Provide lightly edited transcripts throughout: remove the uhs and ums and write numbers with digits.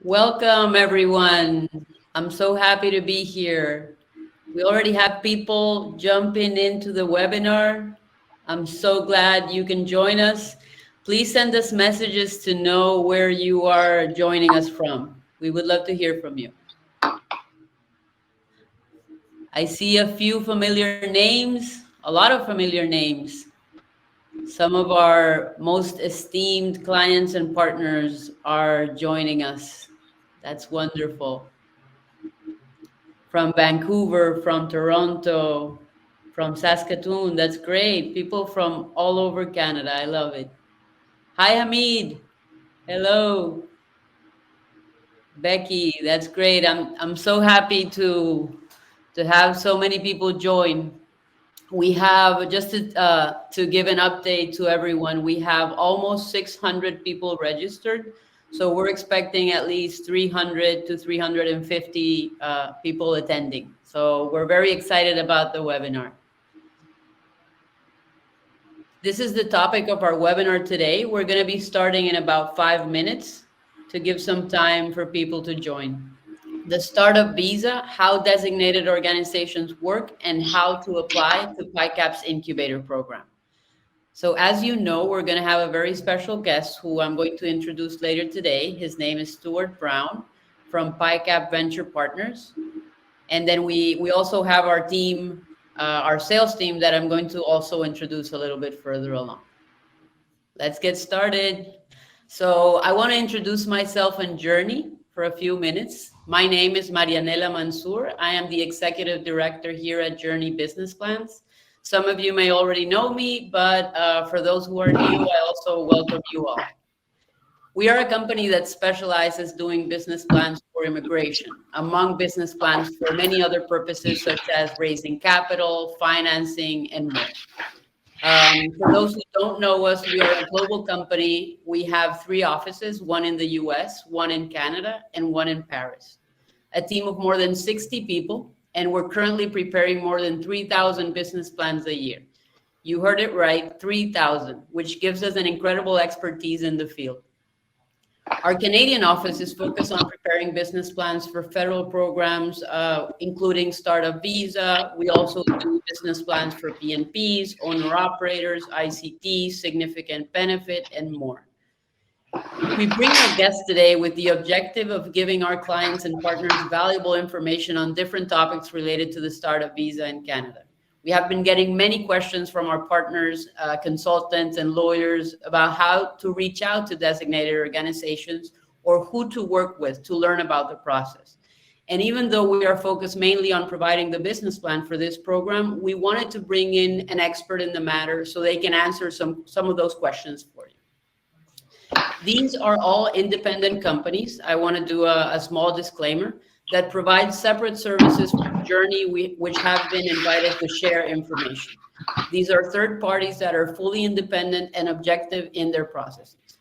Welcome, everyone. I'm so happy to be here. We already have people jumping into the webinar. I'm so glad you can join us. Please send us messages to know where you are joining us from. We would love to hear from you. I see a few familiar names, a lot of familiar names. Some of our most esteemed clients and partners are joining us. That's wonderful. From Vancouver, from Toronto, from Saskatoon. That's great. People from all over Canada. I love it. Hi, Hamid. Hello, Becky. That's great. I'm so happy to have so many people join. We have just to give an update to everyone. We have almost 600 people registered. So we're expecting at least 300 to 350 people attending. So we're very excited about the webinar. This is the topic of our webinar today. We're going to be starting in about 5 minutes to give some time for people to join. The startup visa, how designated organizations work, and how to apply to Pycap's incubator program. So as you know, we're going to have a very special guest who I'm going to introduce later today. His name is Stuart Brown from Pycap Venture Partners. And then we also have our team, our sales team that I'm going to also introduce a little bit further along. Let's get started. So I want to introduce myself and Joorney for a few minutes. My name is Marianella Manzur. I am the executive director here at Joorney Business Plans. Some of you may already know me, but for those who are new, I also welcome you all. We are a company that specializes doing business plans for immigration, among business plans for many other purposes, such as raising capital, financing, and more. For those who don't know us, we are a global company. We have 3 offices, one in the US, one in Canada, and one in Paris. A team of more than 60 people, and we're currently preparing more than 3,000 business plans a year. You heard it right, 3,000, which gives us an incredible expertise in the field. Our Canadian office is focused on preparing business plans for federal programs, including startup visa. We also do business plans for PNPs, owner-operators, ICT, significant benefit, and more. We bring our guests today with the objective of giving our clients and partners valuable information on different topics related to the startup visa in Canada. We have been getting many questions from our partners, consultants, and lawyers about how to reach out to designated organizations or who to work with to learn about the process. And even though we are focused mainly on providing the business plan for this program, we wanted to bring in an expert in the matter so they can answer some of those questions for you. These are all independent companies. I want to do a small disclaimer that provides separate services from Joorney, which have been invited to share information. These are third parties that are fully independent and objective in their processes.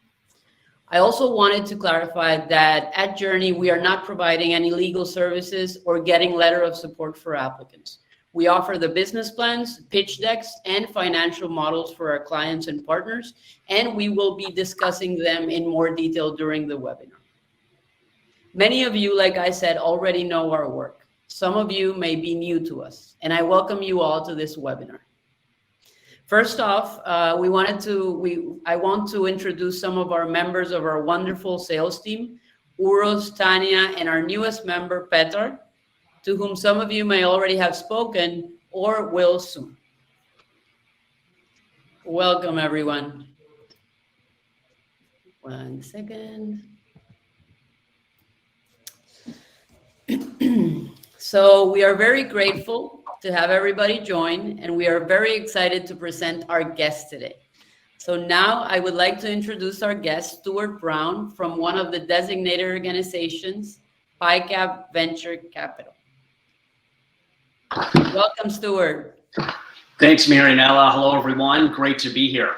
I also wanted to clarify that at Joorney, we are not providing any legal services or getting letter of support for applicants. We offer the business plans, pitch decks, and financial models for our clients and partners, and we will be discussing them in more detail during the webinar. Many of you, like I said, already know our work. Some of you may be new to us, and I welcome you all to this webinar. First off, I want to introduce some of our members of our wonderful sales team, Uros, Tanya, and our newest member, Petar, to whom some of you may already have spoken or will soon. Welcome, everyone. One second. So we are very grateful to have everybody join, and we are very excited to present our guest today. So now I would like to introduce our guest, Stuart Brown, from one of the designated organizations, Pycap Venture Capital. Welcome, Stuart. Thanks, Marianella. Hello, everyone. Great to be here.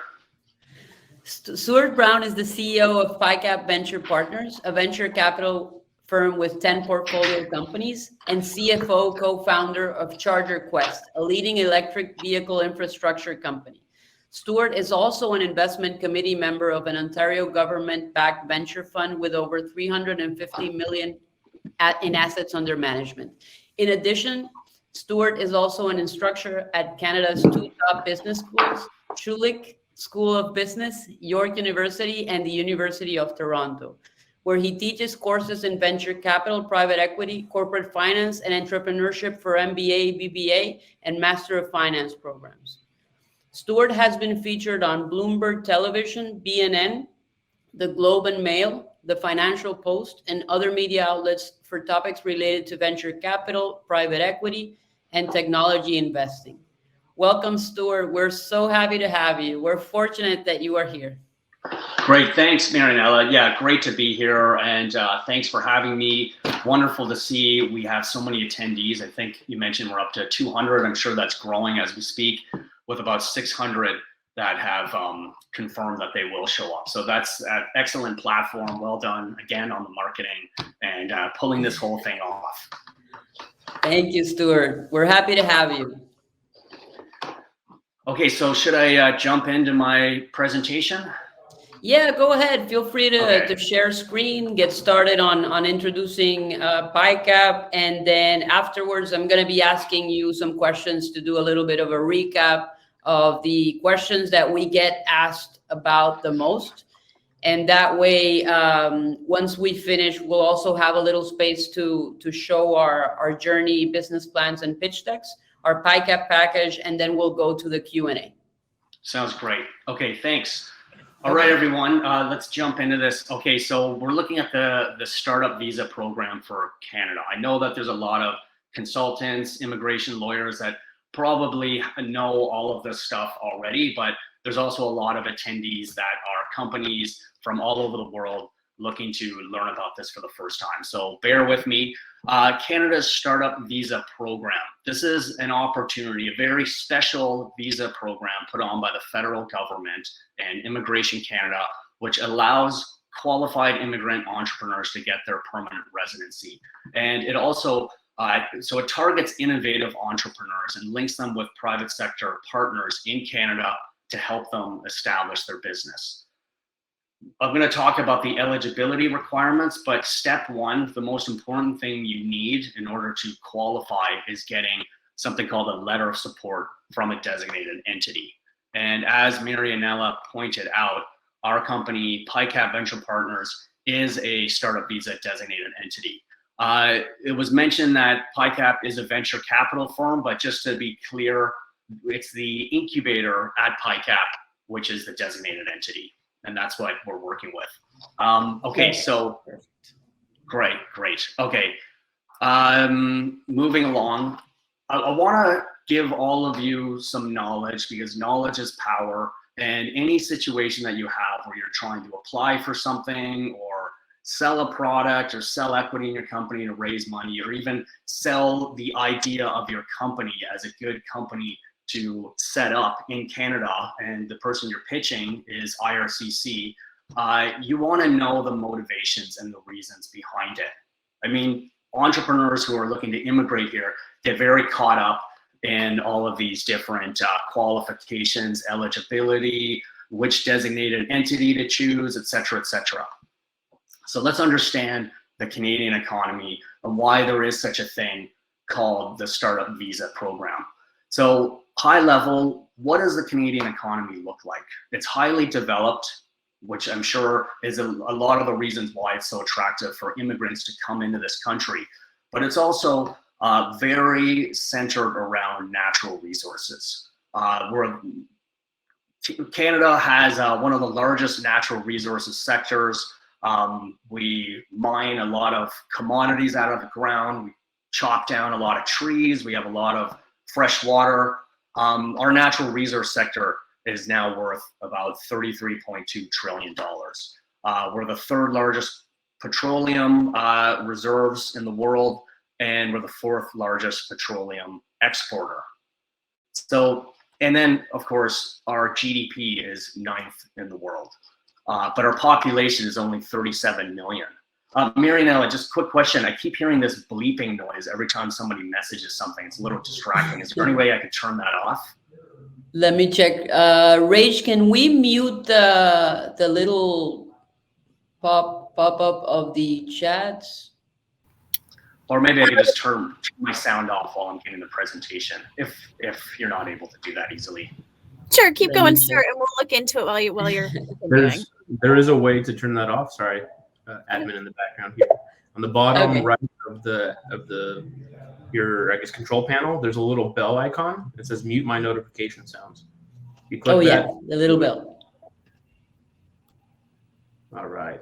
Stuart Brown is the CEO of Pycap Venture Partners, a venture capital firm with 10 portfolio companies, and CFO, co-founder of Charger Quest, a leading electric vehicle infrastructure company. Stuart is also an investment committee member of an Ontario government-backed venture fund with over 350 million in assets under management. In addition, Stuart is also an instructor at Canada's two top business schools, Schulich School of Business, York University, and the University of Toronto, where he teaches courses in venture capital, private equity, corporate finance, and entrepreneurship for MBA, BBA, and Master of Finance programs. Stuart has been featured on Bloomberg Television, BNN, the Globe and Mail, the Financial Post, and other media outlets for topics related to venture capital, private equity, and technology investing. Welcome, Stuart. We're so happy to have you. We're fortunate that you are here. Great. Thanks, Marianella. Yeah, great to be here. And thanks for having me. Wonderful to see we have so many attendees. I think you mentioned we're up to 200. I'm sure that's growing as we speak, with about 600 that have confirmed that they will show up. So that's an excellent platform. Well done again on the marketing and pulling this whole thing off. Thank you, Stuart. We're happy to have you. Okay, so should I jump into my presentation? Yeah, go ahead. Feel free to share screen, get started on introducing Pycap, and then afterwards I'm going to be asking you some questions to do a little bit of a recap of the questions that we get asked about the most. And that way, once we finish, we'll also have a little space to show our Joorney business plans and pitch decks, our Pycap package, and then we'll go to the Q&A. Sounds great. Okay, thanks. All right, everyone, let's jump into this. Okay, so we're looking at the startup visa program for Canada. I know that there's a lot of consultants, immigration lawyers that probably know all of this stuff already, but there's also a lot of attendees that are companies from all over the world looking to learn about this for the first time. So bear with me. Canada's startup visa program. This is an opportunity, a very special visa program put on by the federal government and Immigration Canada, which allows qualified immigrant entrepreneurs to get their permanent residency. And it also, so it targets innovative entrepreneurs and links them with private sector partners in Canada to help them establish their business. I'm going to talk about the eligibility requirements, but step one, the most important thing you need in order to qualify is getting something called a letter of support from a designated entity. And as Marianella pointed out, our company, Pycap Venture Partners, is a startup visa designated entity. It was mentioned that Pycap is a venture capital firm, but just to be clear, it's the incubator at Pycap, which is the designated entity. And that's what we're working with. Okay, so great. Okay, moving along. I want to give all of you some knowledge because knowledge is power. And any situation that you have where you're trying to apply for something or sell a product or sell equity in your company to raise money, or even sell the idea of your company as a good company to set up in Canada, and the person you're pitching is IRCC, you want to know the motivations and the reasons behind it. I mean, entrepreneurs who are looking to immigrate here get very caught up in all of these different qualifications, eligibility, which designated entity to choose, et cetera, et cetera. So let's understand the Canadian economy and why there is such a thing called the Startup Visa Program. So high level, what does the Canadian economy look like? It's highly developed, which I'm sure is a lot of the reasons why it's so attractive for immigrants to come into this country. But it's also very centered around natural resources. Canada has one of the largest natural resources sectors. We mine a lot of commodities out of the ground. We chop down a lot of trees. We have a lot of fresh water. Our natural resource sector is now worth about $33.2 trillion. We're the third largest petroleum reserves in the world, and we're the fourth largest petroleum exporter. So, and then of course, our GDP is ninth in the world, but our population is only 37 million. Marianella, just quick question. I keep hearing this bleeping noise every time somebody messages something. It's a little distracting. Is there any way I could turn that off? Let me check. Rach, can we mute the little pop up of the chats? Or maybe I could just turn my sound off while I'm getting the presentation, if you're not able to do that easily. Sure, keep going, sir, and we'll look into it while you're continuing. There is a way to turn that off. Sorry, admin in the background here. On the bottom right of your, I guess, control panel, there's a little bell icon. It says mute my notification sounds. You click that, the little bell. All right.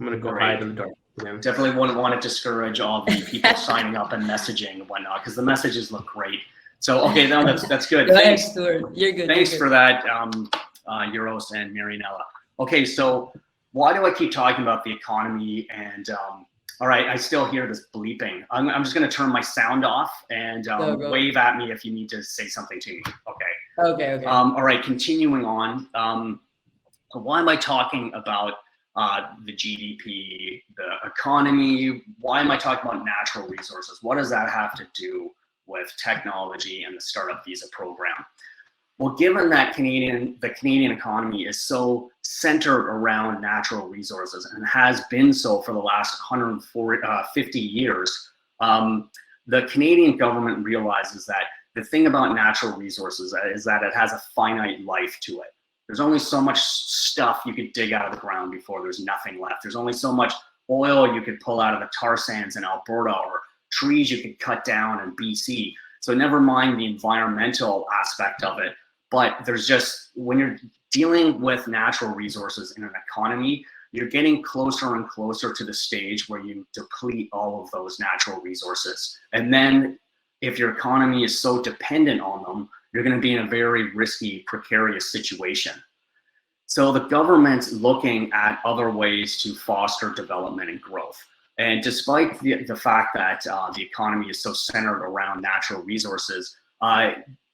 I'm gonna go hide in the dark again. Definitely wouldn't want to discourage all the people signing up and messaging and whatnot, because the messages look great. So okay, no, that's good. Thanks, Stuart. You're good. Thanks for that, Euros and Marianella. Okay, so why do I keep talking about the economy? And all right, I still hear this bleeping. I'm just going to turn my sound off and wave at me if you need to say something to me. Okay. Okay. All right, continuing on. Why am I talking about the GDP, the economy? Why am I talking about natural resources? What does that have to do with technology and the startup visa program? Well, given that the Canadian economy is so centered around natural resources and has been so for the last 150 years, the Canadian government realizes that the thing about natural resources is that it has a finite life to it. There's only so much stuff you could dig out of the ground before there's nothing left. There's only so much oil you could pull out of the tar sands in Alberta, or trees you could cut down in BC. So never mind the environmental aspect of it, but there's just, when you're dealing with natural resources in an economy, you're getting closer and closer to the stage where you deplete all of those natural resources. And then if your economy is so dependent on them, you're going to be in a very risky, precarious situation. So the government's looking at other ways to foster development and growth. And despite the fact that the economy is so centered around natural resources,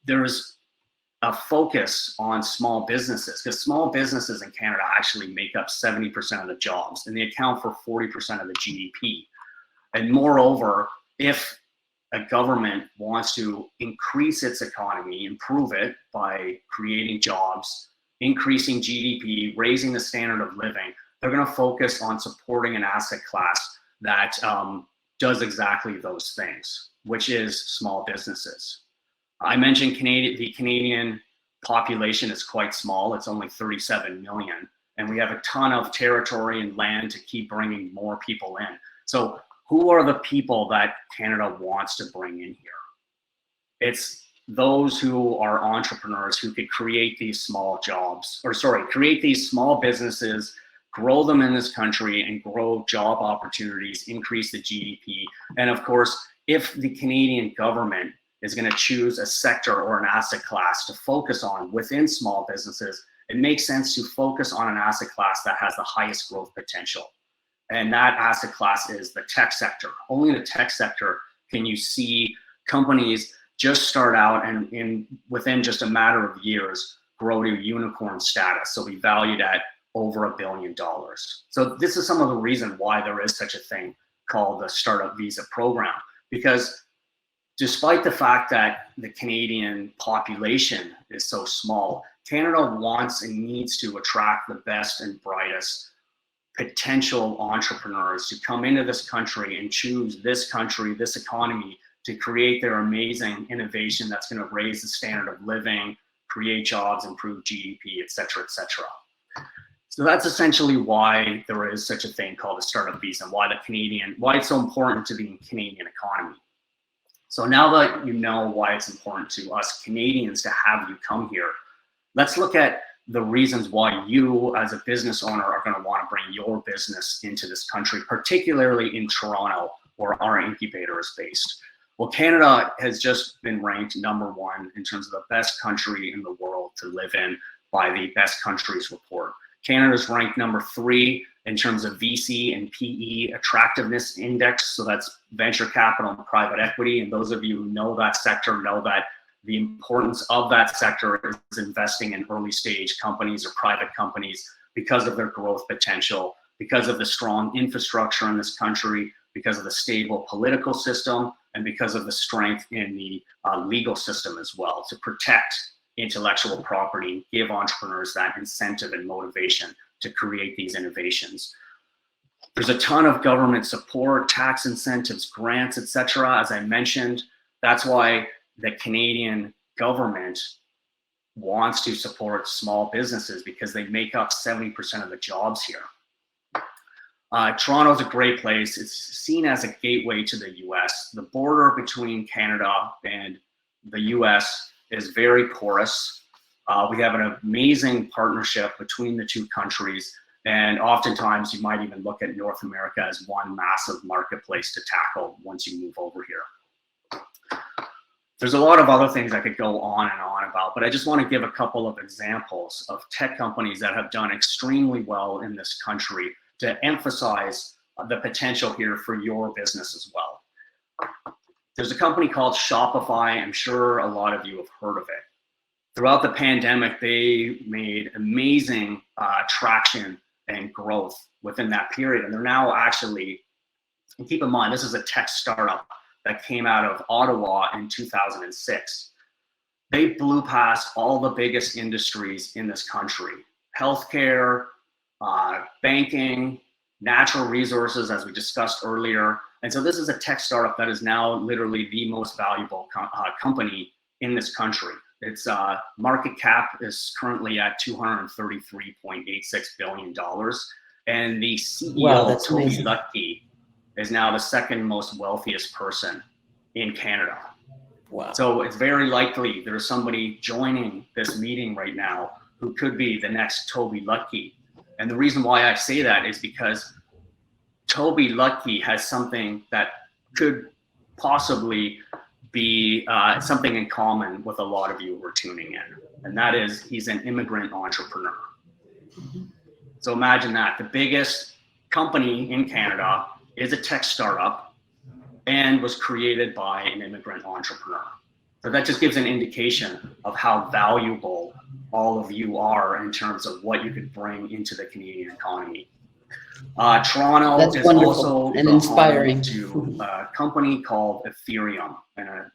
there's a focus on small businesses, because small businesses in Canada actually make up 70% of the jobs, and they account for 40% of the GDP. And moreover, if a government wants to increase its economy, improve it by creating jobs, increasing GDP, raising the standard of living, they're going to focus on supporting an asset class that does exactly those things, which is small businesses. I mentioned the Canadian population is quite small. It's only 37 million, and we have a ton of territory and land to keep bringing more people in. So who are the people that Canada wants to bring in here? It's those who are entrepreneurs who could create these small create these small businesses, grow them in this country, and grow job opportunities, increase the GDP. And of course, if the Canadian government is going to choose a sector or an asset class to focus on within small businesses, it makes sense to focus on an asset class that has the highest growth potential. And that asset class is the tech sector. Only in the tech sector can you see companies just start out and within just a matter of years grow to unicorn status. So be valued at over $1 billion. So this is some of the reason why there is such a thing called the startup visa program, because despite the fact that the Canadian population is so small, Canada wants and needs to attract the best and brightest potential entrepreneurs to come into this country and choose this country, this economy, to create their amazing innovation that's going to raise the standard of living, create jobs, improve GDP, et cetera, et cetera. So that's essentially why there is such a thing called a startup visa, and why it's so important to the Canadian economy. So now that you know why it's important to us Canadians to have you come here, let's look at the reasons why you as a business owner are going to want to bring your business into this country, particularly in Toronto, where our incubator is based. Well, Canada has just been ranked #1 in terms of the best country in the world to live in by the Best Countries Report. Canada's ranked #3 in terms of VC and PE attractiveness index. So that's venture capital and private equity. And those of you who know that sector know that the importance of that sector is investing in early stage companies or private companies because of their growth potential, because of the strong infrastructure in this country, because of the stable political system, and because of the strength in the legal system as well to protect intellectual property, give entrepreneurs that incentive and motivation to create these innovations. There's a ton of government support, tax incentives, grants, etc. As I mentioned, that's why the Canadian government wants to support small businesses, because they make up 70% of the jobs here. Toronto's a great place. It's seen as a gateway to the US. The border between Canada and the US is very porous. We have an amazing partnership between the two countries. And oftentimes you might even look at North America as one massive marketplace to tackle once you move over here. There's a lot of other things I could go on and on about, but I just want to give a couple of examples of tech companies that have done extremely well in this country to emphasize the potential here for your business as well. There's a company called Shopify. I'm sure a lot of you have heard of it. Throughout the pandemic, they made amazing traction and growth within that period. And they're now actually, and keep in mind, this is a tech startup that came out of Ottawa in 2006. They blew past all the biggest industries in this country: healthcare, banking, natural resources, as we discussed earlier. And so this is a tech startup that is now literally the most valuable company in this country. Its market cap is currently at $233.86 billion. And the CEO, Wow, that's Toby amazing. Lutke, is now the second most wealthiest person in Canada. Wow. So it's very likely there's somebody joining this meeting right now who could be the next Toby Lutke. And the reason why I say that is because Toby Lutke has something that could possibly be something in common with a lot of you who are tuning in. And that is, he's an immigrant entrepreneur. So imagine that. The biggest company in Canada is a tech startup and was created by an immigrant entrepreneur. So that just gives an indication of how valuable all of you are in terms of what you could bring into the Canadian economy. Toronto That's is wonderful also and the home inspiring. to a company called Ethereum,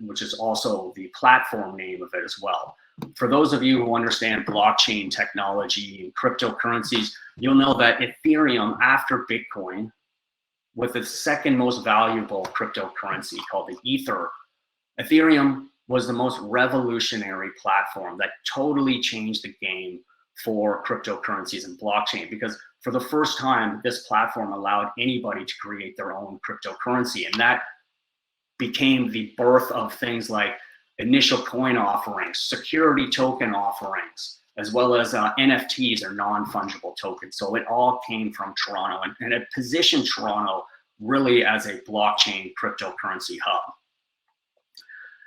which is also the platform name of it as well. For those of you who understand blockchain technology and cryptocurrencies, you'll know that Ethereum, after Bitcoin, with the second most valuable cryptocurrency called the Ether, Ethereum was the most revolutionary platform that totally changed the game for cryptocurrencies and blockchain, because for the first time, this platform allowed anybody to create their own cryptocurrency. And that became the birth of things like initial coin offerings, security token offerings, as well as NFTs, or non-fungible tokens. So it all came from Toronto, and it positioned Toronto really as a blockchain cryptocurrency hub.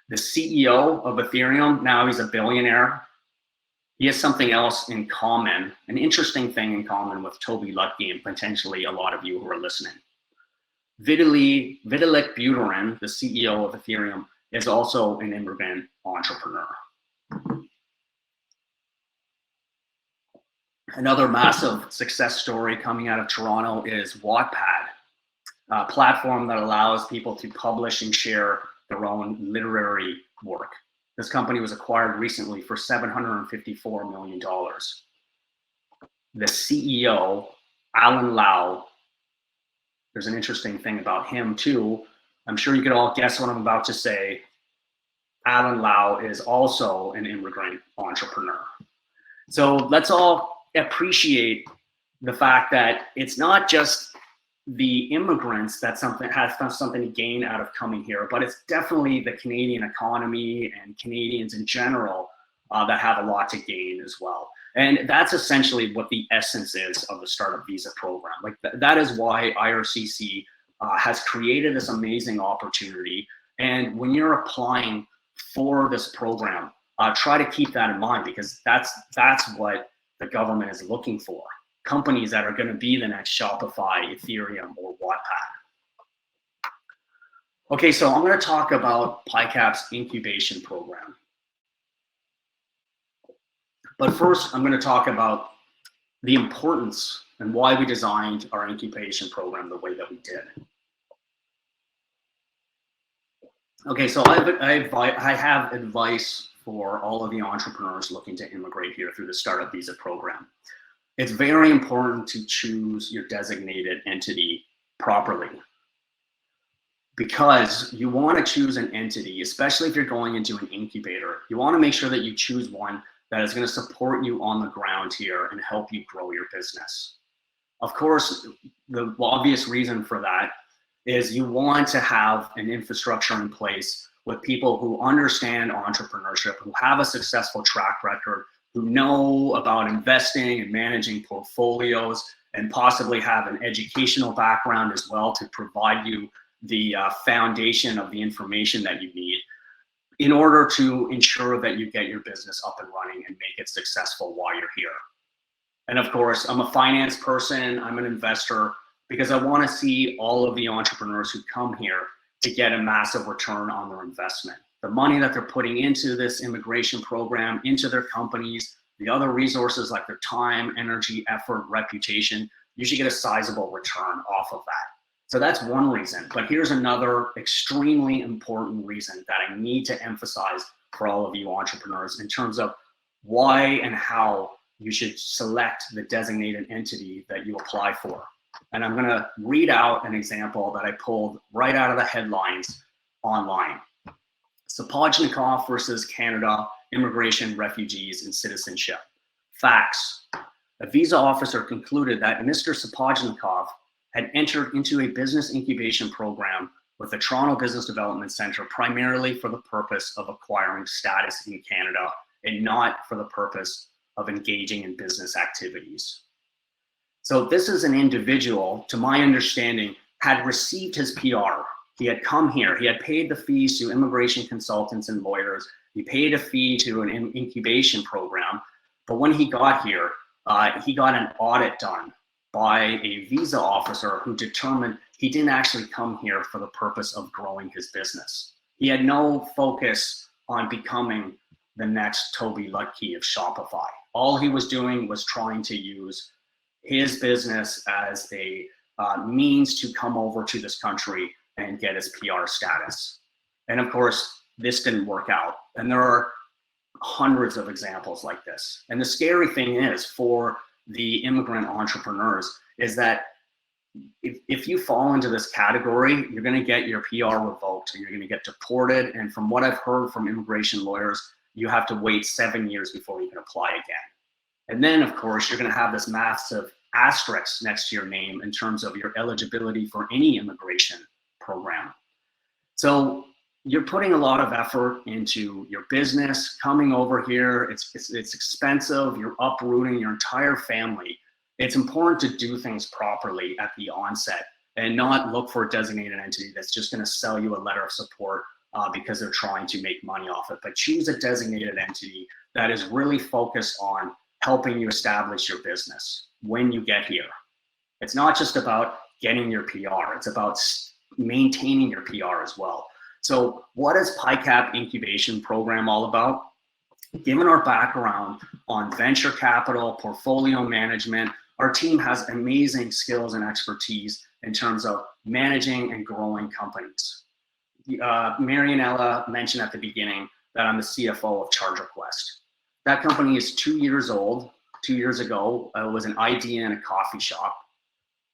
The CEO of Ethereum, now he's a billionaire. He has something else in common, an interesting thing in common with Toby Lutke and potentially a lot of you who are listening. Vitalik Buterin, the CEO of Ethereum, is also an immigrant entrepreneur. Another massive success story coming out of Toronto is Wattpad, a platform that allows people to publish and share their own literary work. This company was acquired recently for $754 million. The CEO, Alan Lau, there's an interesting thing about him too. I'm sure you could all guess what I'm about to say. Alan Lau is also an immigrant entrepreneur. So let's all appreciate the fact that it's not just the immigrants that has something to gain out of coming here, but it's definitely the Canadian economy and Canadians in general that have a lot to gain as well. And that's essentially what the essence is of the Startup Visa program. Like that is why IRCC has created this amazing opportunity. And when you're applying for this program, try to keep that in mind, because that's what the government is looking for. Companies that are going to be the next Shopify, Ethereum, or Wattpad. Okay, so I'm going to talk about Pycap's incubation program. But first, I'm going to talk about the importance and why we designed our incubation program the way that we did. Okay, so I have advice for all of the entrepreneurs looking to immigrate here through the Startup Visa program. It's very important to choose your designated entity properly, because you want to choose an entity, especially if you're going into an incubator. You want to make sure that you choose one that is going to support you on the ground here and help you grow your business. Of course, the obvious reason for that is you want to have an infrastructure in place with people who understand entrepreneurship, who have a successful track record, who know about investing and managing portfolios, and possibly have an educational background as well to provide you the foundation of the information that you need in order to ensure that you get your business up and running and make it successful while you're here. And of course, I'm a finance person, I'm an investor, because I want to see all of the entrepreneurs who come here to get a massive return on their investment. The money that they're putting into this immigration program, into their companies, the other resources like their time, energy, effort, reputation, you should get a sizable return off of that. So that's one reason. But here's another extremely important reason that I need to emphasize for all of you entrepreneurs in terms of why and how you should select the designated entity that you apply for. And I'm going to read out an example that I pulled right out of the headlines online. Sapojnikov versus Canada, Immigration, Refugees, and Citizenship. Facts. A visa officer concluded that Mr. Sapojnikov had entered into a business incubation program with the Toronto Business Development Centre primarily for the purpose of acquiring status in Canada and not for the purpose of engaging in business activities. So this is an individual, to my understanding, had received his PR. He had come here, he had paid the fees to immigration consultants and lawyers, he paid a fee to an incubation program, but when he got here, he got an audit done by a visa officer who determined he didn't actually come here for the purpose of growing his business. He had no focus on becoming the next Toby Lutke of Shopify. All he was doing was trying to use his business as a means to come over to this country and get his PR status. And of course, this didn't work out. And there are hundreds of examples like this. And the scary thing is for the immigrant entrepreneurs is that if you fall into this category, you're going to get your PR revoked and you're going to get deported. And from what I've heard from immigration lawyers, you have to wait 7 years before you can apply again. And then, of course, you're going to have this massive asterisk next to your name in terms of your eligibility for any immigration program. So you're putting a lot of effort into your business, coming over here. It's expensive. You're uprooting your entire family. It's important to do things properly at the onset and not look for a designated entity that's just going to sell you a letter of support because they're trying to make money off it. But choose a designated entity that is really focused on helping you establish your business when you get here. It's not just about getting your PR. It's about maintaining your PR as well. So what is Pycap incubation program all about? Given our background on venture capital, portfolio management, our team has amazing skills and expertise in terms of managing and growing companies. Marianella mentioned at the beginning that I'm the CFO of ChargerQuest. That company is 2 years old. 2 years ago, it was an idea in a coffee shop.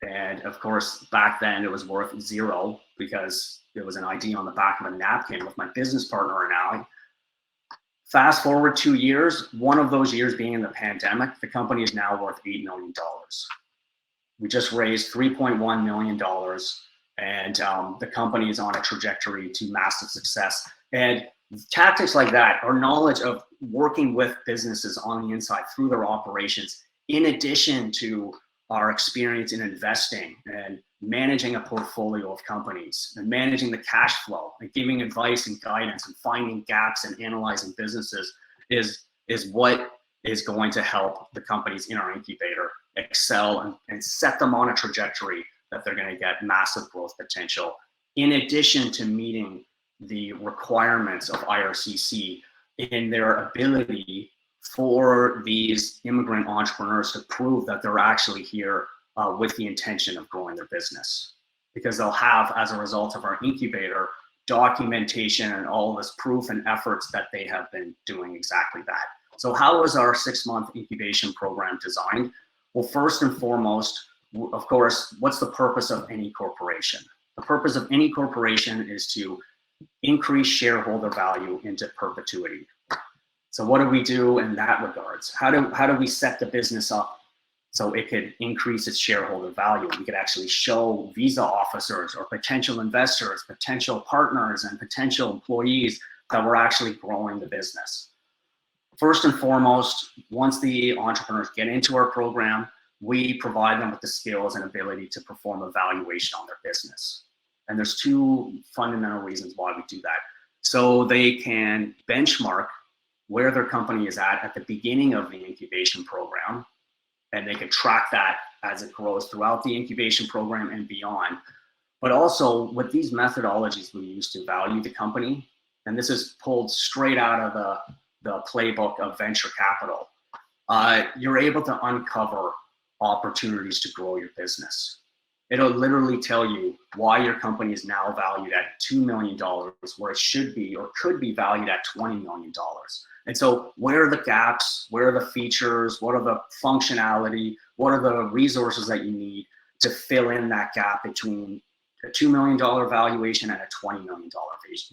And of course, back then it was worth zero because there was an ID on the back of a napkin with my business partner and I. Fast forward 2 years, one of those years being in the pandemic, the company is now worth $8 million. We just raised $3.1 million and the company is on a trajectory to massive success. And tactics like that, our knowledge of working with businesses on the inside through their operations, in addition to our experience in investing and managing a portfolio of companies and managing the cash flow and giving advice and guidance and finding gaps and analyzing businesses is what is going to help the companies in our incubator excel and set them on a trajectory that they're going to get massive growth potential, in addition to meeting the requirements of IRCC in their ability for these immigrant entrepreneurs to prove that they're actually here with the intention of growing their business. Because they'll have, as a result of our incubator, documentation and all this proof and efforts that they have been doing exactly that. So how is our 6-month incubation program designed? Well, first and foremost, of course, what's the purpose of any corporation? The purpose of any corporation is to increase shareholder value into perpetuity. So what do we do in that regards? How do we set the business up so it could increase its shareholder value? We could actually show visa officers or potential investors, potential partners, and potential employees that we're actually growing the business. First and foremost, once the entrepreneurs get into our program, we provide them with the skills and ability to perform a valuation on their business. And there's 2 fundamental reasons why we do that. So they can benchmark where their company is at the beginning of the incubation program, and they can track that as it grows throughout the incubation program and beyond. But also with these methodologies we use to value the company, and this is pulled straight out of the playbook of venture capital, you're able to uncover opportunities to grow your business. It'll literally tell you why your company is now valued at $2 million, where it should be or could be valued at $20 million. And so where are the gaps? Where are the features? What are the functionality? What are the resources that you need to fill in that gap between a $2 million valuation and a $20 million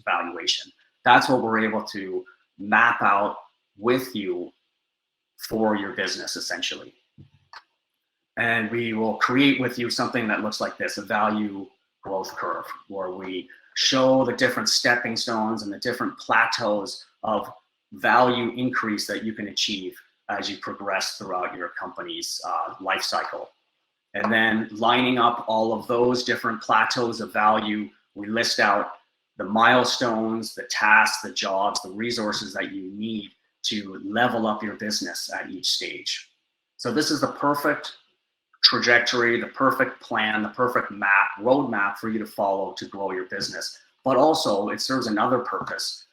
valuation? That's what we're able to map out with you for your business, essentially. And we will create with you something that looks like this, a value growth curve, where we show the different stepping stones and the different plateaus of value increase that you can achieve as you progress throughout your company's life cycle. And then lining up all of those different plateaus of value, we list out the milestones, the tasks, the jobs, the resources that you need to level up your business at each stage. So this is the perfect trajectory, the perfect plan, the perfect roadmap for you to follow to grow your business. But also it serves another purpose,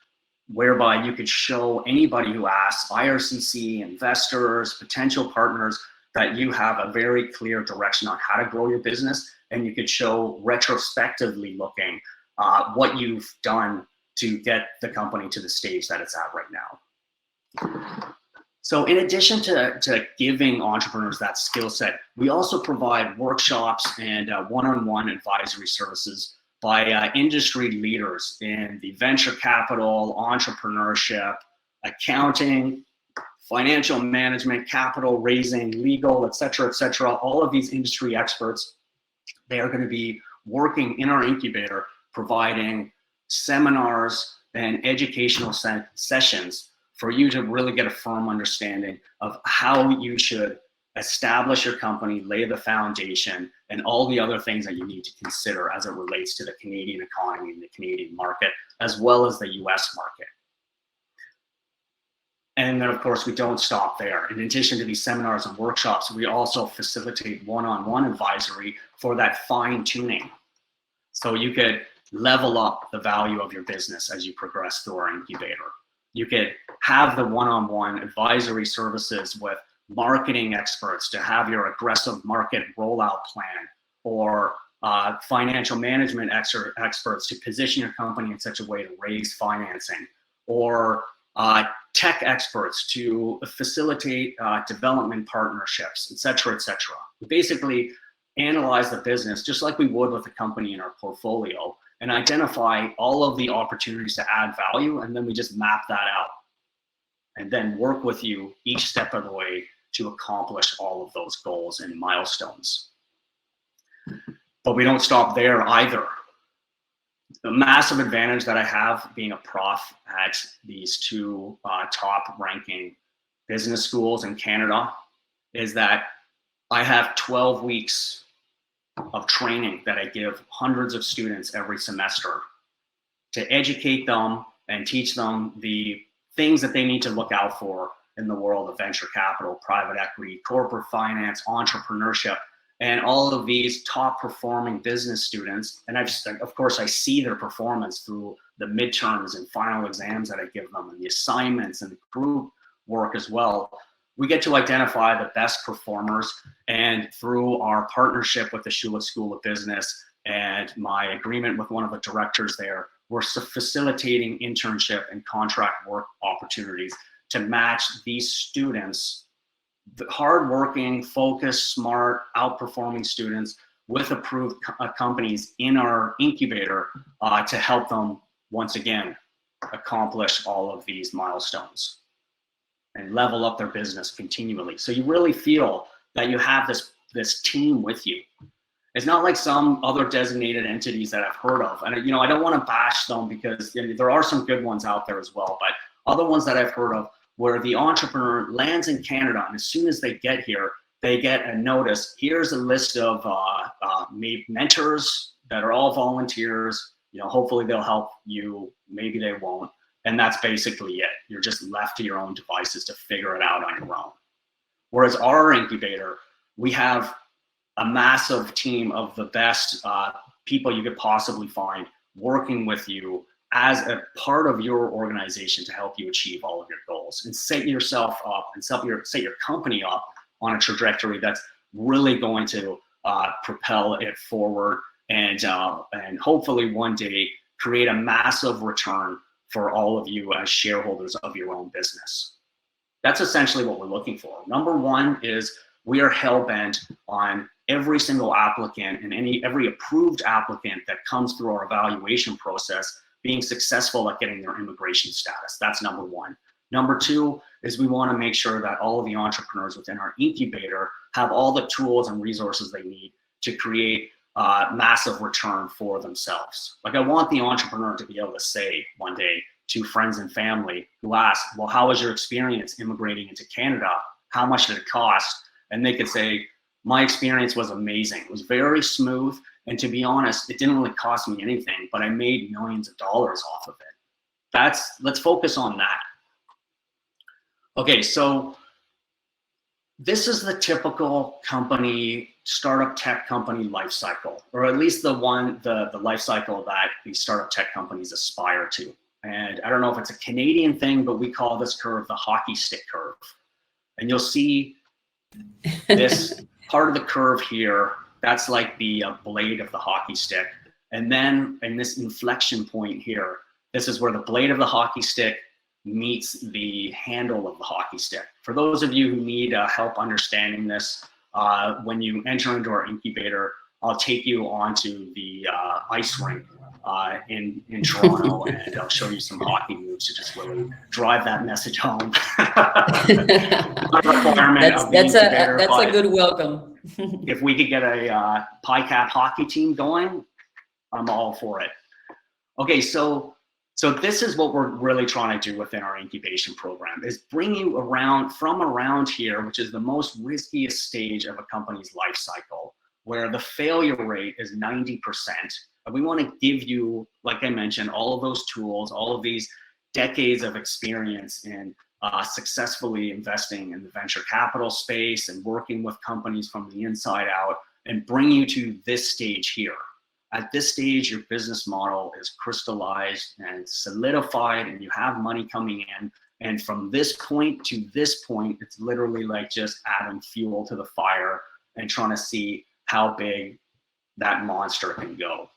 whereby you could show anybody who asks, IRCC, investors, potential partners, that you have a very clear direction on how to grow your business, and you could show retrospectively looking what you've done to get the company to the stage that it's at right now. So in addition to giving entrepreneurs that skill set, we also provide workshops and one-on-one advisory services by industry leaders in the venture capital, entrepreneurship, accounting, financial management, capital raising, legal, et cetera, all of these industry experts. They are going to be working in our incubator, providing seminars and educational sessions for you to really get a firm understanding of how you should establish your company, lay the foundation, and all the other things that you need to consider as it relates to the Canadian economy and the Canadian market, as well as the US market. And then, of course, we don't stop there. In addition to these seminars and workshops, we also facilitate one-on-one advisory for that fine tuning. So you could level up the value of your business as you progress through our incubator. You could have the one-on-one advisory services with marketing experts to have your aggressive market rollout plan, or financial management experts to position your company in such a way to raise financing, or tech experts to facilitate development partnerships, et cetera, et cetera. We basically analyze the business just like we would with a company in our portfolio and identify all of the opportunities to add value, and then we just map that out and then work with you each step of the way to accomplish all of those goals and milestones. But we don't stop there either. The massive advantage that I have being a prof at these 2 top ranking business schools in Canada is that I have 12 weeks of training that I give hundreds of students every semester to educate them and teach them the things that they need to look out for in the world of venture capital, private equity, corporate finance, entrepreneurship, and all of these top performing business students. And of course, I see their performance through the midterms and final exams that I give them, and the assignments and the group work as well. We get to identify the best performers, and through our partnership with the Schulich School of Business and my agreement with one of the directors there, we're facilitating internship and contract work opportunities to match these students, the hardworking, focused, smart, outperforming students with approved companies in our incubator to help them, once again, accomplish all of these milestones and level up their business continually. So you really feel that you have this team with you. It's not like some other designated entities that I've heard of. And I don't want to bash them because there are some good ones out there as well, but other ones that I've heard of where the entrepreneur lands in Canada, and as soon as they get here, they get a notice. Here's a list of mentors that are all volunteers. Hopefully they'll help you. Maybe they won't. And that's basically it. You're just left to your own devices to figure it out on your own. Whereas our incubator, we have a massive team of the best people you could possibly find working with you as a part of your organization to help you achieve all of your goals and set yourself up and set your company up on a trajectory that's really going to propel it forward and hopefully one day create a massive return for all of you as shareholders of your own business. That's essentially what we're looking for. Number one is we are hell-bent on every single applicant and every approved applicant that comes through our evaluation process being successful at getting their immigration status. That's number one. Number two is we want to make sure that all of the entrepreneurs within our incubator have all the tools and resources they need to create massive return for themselves. Like I want the entrepreneur to be able to say one day to friends and family who ask, well, how was your experience immigrating into Canada? How much did it cost? And they could say, my experience was amazing. It was very smooth. And to be honest, it didn't really cost me anything, but I made millions of dollars off of it. Let's focus on that. Okay, so this is the typical startup tech company life cycle, or at least the life cycle that these startup tech companies aspire to. And I don't know if it's a Canadian thing, but we call this curve the hockey stick curve. And you'll see this part of the curve here, that's like the blade of the hockey stick. And then in this inflection point here, this is where the blade of the hockey stick meets the handle of the hockey stick. For those of you who need help understanding this, when you enter into our incubator, I'll take you onto the ice rink in Toronto, and I'll show you some hockey moves to just really drive that message home. That's a good welcome. If we could get a Pycap hockey team going, I'm all for it. Okay, so this is what we're really trying to do within our incubation program, is bring you from around here, which is the most riskiest stage of a company's life cycle, where the failure rate is 90%. And we want to give you, like I mentioned, all of those tools, all of these decades of experience in successfully investing in the venture capital space and working with companies from the inside out, and bring you to this stage here. At this stage, your business model is crystallized and solidified, and you have money coming in. And from this point to this point, it's literally like just adding fuel to the fire and trying to see how big that monster can go.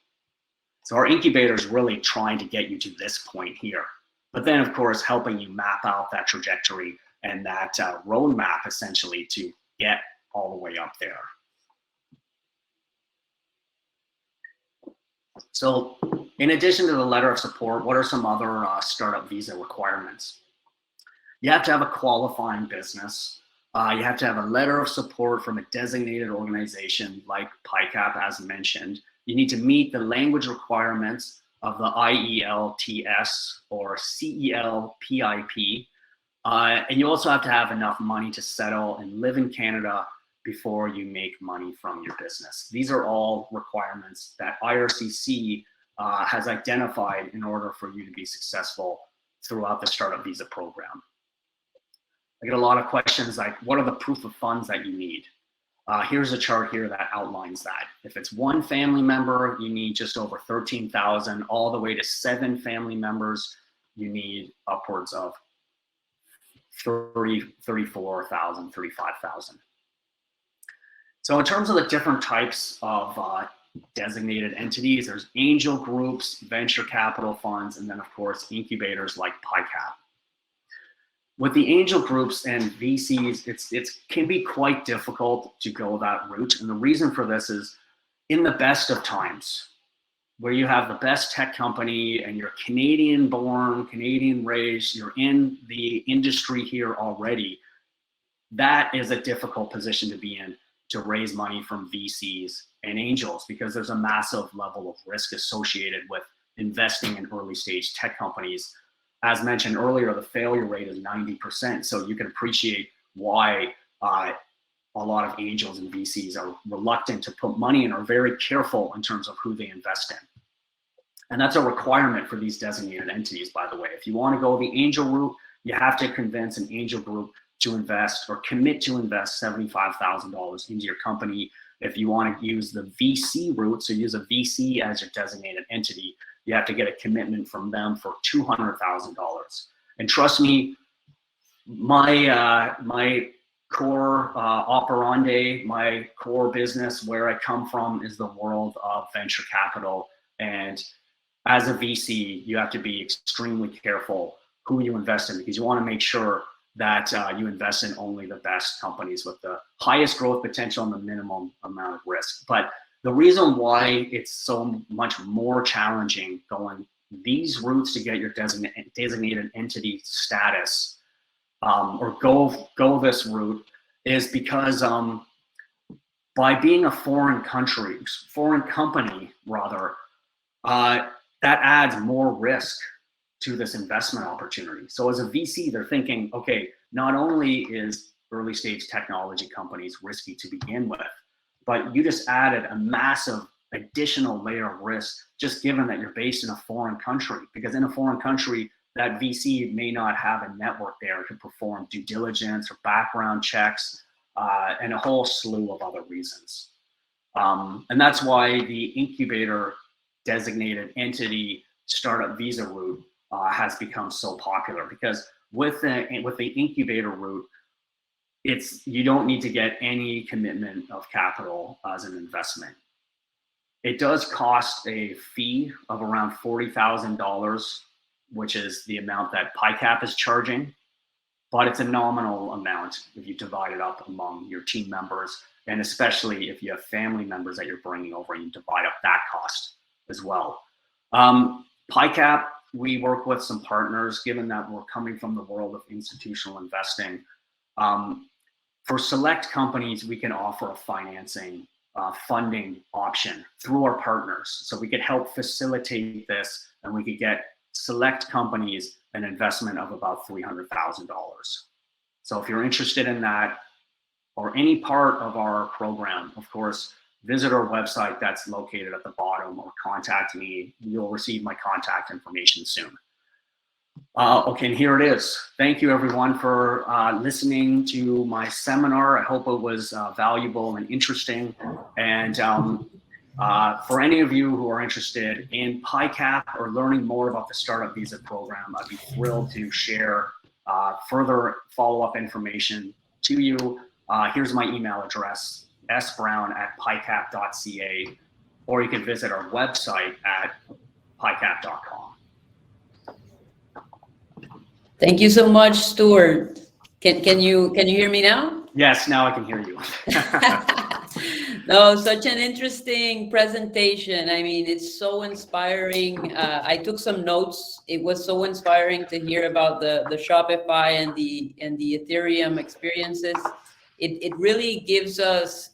So our incubator is really trying to get you to this point here. But then, of course, helping you map out that trajectory and that roadmap, essentially, to get all the way up there. So in addition to the letter of support, what are some other startup visa requirements? You have to have a qualifying business. You have to have a letter of support from a designated organization like Pycap, as mentioned. You need to meet the language requirements of the IELTS or CELPIP. And you also have to have enough money to settle and live in Canada before you make money from your business. These are all requirements that IRCC has identified in order for you to be successful throughout the startup visa program. I get a lot of questions like, what are the proof of funds that you need? Here's a chart here that outlines that. If it's one family member, you need just over 13,000, all the way to 7 family members, you need upwards of 34,000, 35,000. So in terms of the different types of designated entities. There's angel groups, venture capital funds, and then of course, incubators like Pycap. With the angel groups and VCs, it can be quite difficult to go that route. And the reason for this is in the best of times, where you have the best tech company and you're Canadian born, Canadian raised, you're in the industry here already, that is a difficult position to be in, to raise money from VCs and angels, because there's a massive level of risk associated with investing in early stage tech companies. As mentioned earlier, the failure rate is 90%. So you can appreciate why a lot of angels and VCs are reluctant to put money in, or very careful in terms of who they invest in. And that's a requirement for these designated entities, by the way. If you want to go the angel route, you have to convince an angel group to invest or commit to invest $75,000 into your company. If you want to use the VC route, so use a VC as your designated entity, you have to get a commitment from them for $200,000. And trust me, my core operandi, my core business, where I come from, is the world of venture capital. And as a VC, you have to be extremely careful who you invest in, because you want to make sure that you invest in only the best companies with the highest growth potential and the minimum amount of risk. But the reason why it's so much more challenging going these routes to get your designated entity status, or go this route, is because by being a foreign company rather, that adds more risk to this investment opportunity. So as a VC, they're thinking, okay, not only is early stage technology companies risky to begin with, but you just added a massive additional layer of risk, just given that you're based in a foreign country. Because in a foreign country, that VC may not have a network there to perform due diligence or background checks, and a whole slew of other reasons. And that's why the incubator designated entity startup visa route has become so popular, because with the incubator route, you don't need to get any commitment of capital as an investment. It does cost a fee of around $40,000, which is the amount that Pycap is charging, but it's a nominal amount if you divide it up among your team members, and especially if you have family members that you're bringing over, you divide up that cost as well. Pycap, we work with some partners, given that we're coming from the world of institutional investing. For select companies, we can offer a financing funding option through our partners. So we could help facilitate this, and we could get select companies an investment of about $300,000. So if you're interested in that, or any part of our program, of course, visit our website that's located at the bottom, or contact me. You'll receive my contact information soon. Okay, and here it is. Thank you everyone for listening to my seminar. I hope it was valuable and interesting. And for any of you who are interested in Pycap or learning more about the Startup Visa program, I'd be thrilled to share further follow-up information to you. Here's my email address, sbrown@pycap.ca, or you can visit our website at pycap.com. Thank you so much, Stuart. Can you hear me now? Yes, now I can hear you. No, such an interesting presentation. I mean, it's so inspiring. I took some notes. It was so inspiring to hear about the Shopify and the Ethereum experiences. It really gives us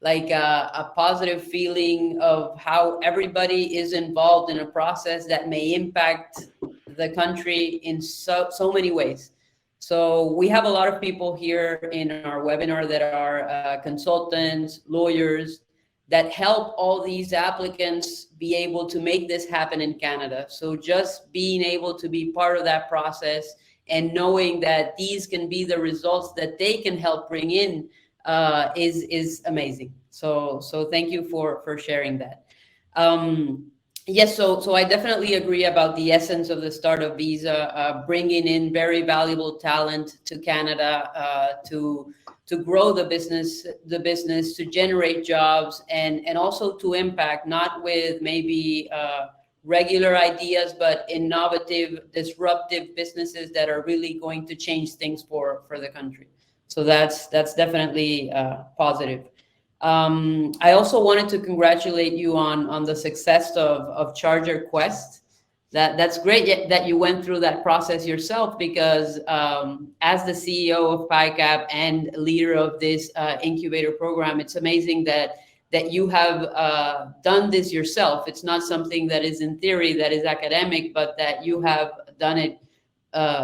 like a positive feeling of how everybody is involved in a process that may impact the country in so many ways. So we have a lot of people here in our webinar that are consultants, lawyers, that help all these applicants be able to make this happen in Canada. So just being able to be part of that process and knowing that these can be the results that they can help bring in is amazing. So thank you for sharing that. Yes, so I definitely agree about the essence of the startup visa, bringing in very valuable talent to Canada to grow the business, to generate jobs, and also to impact, not with maybe regular ideas, but innovative, disruptive businesses that are really going to change things for the country. So that's definitely positive. I also wanted to congratulate you on the success of Charger Quest. That's great that you went through that process yourself, because as the CEO of Pycap and leader of this incubator program, it's amazing that you have done this yourself. It's not something that is in theory, that is academic, but that you have done it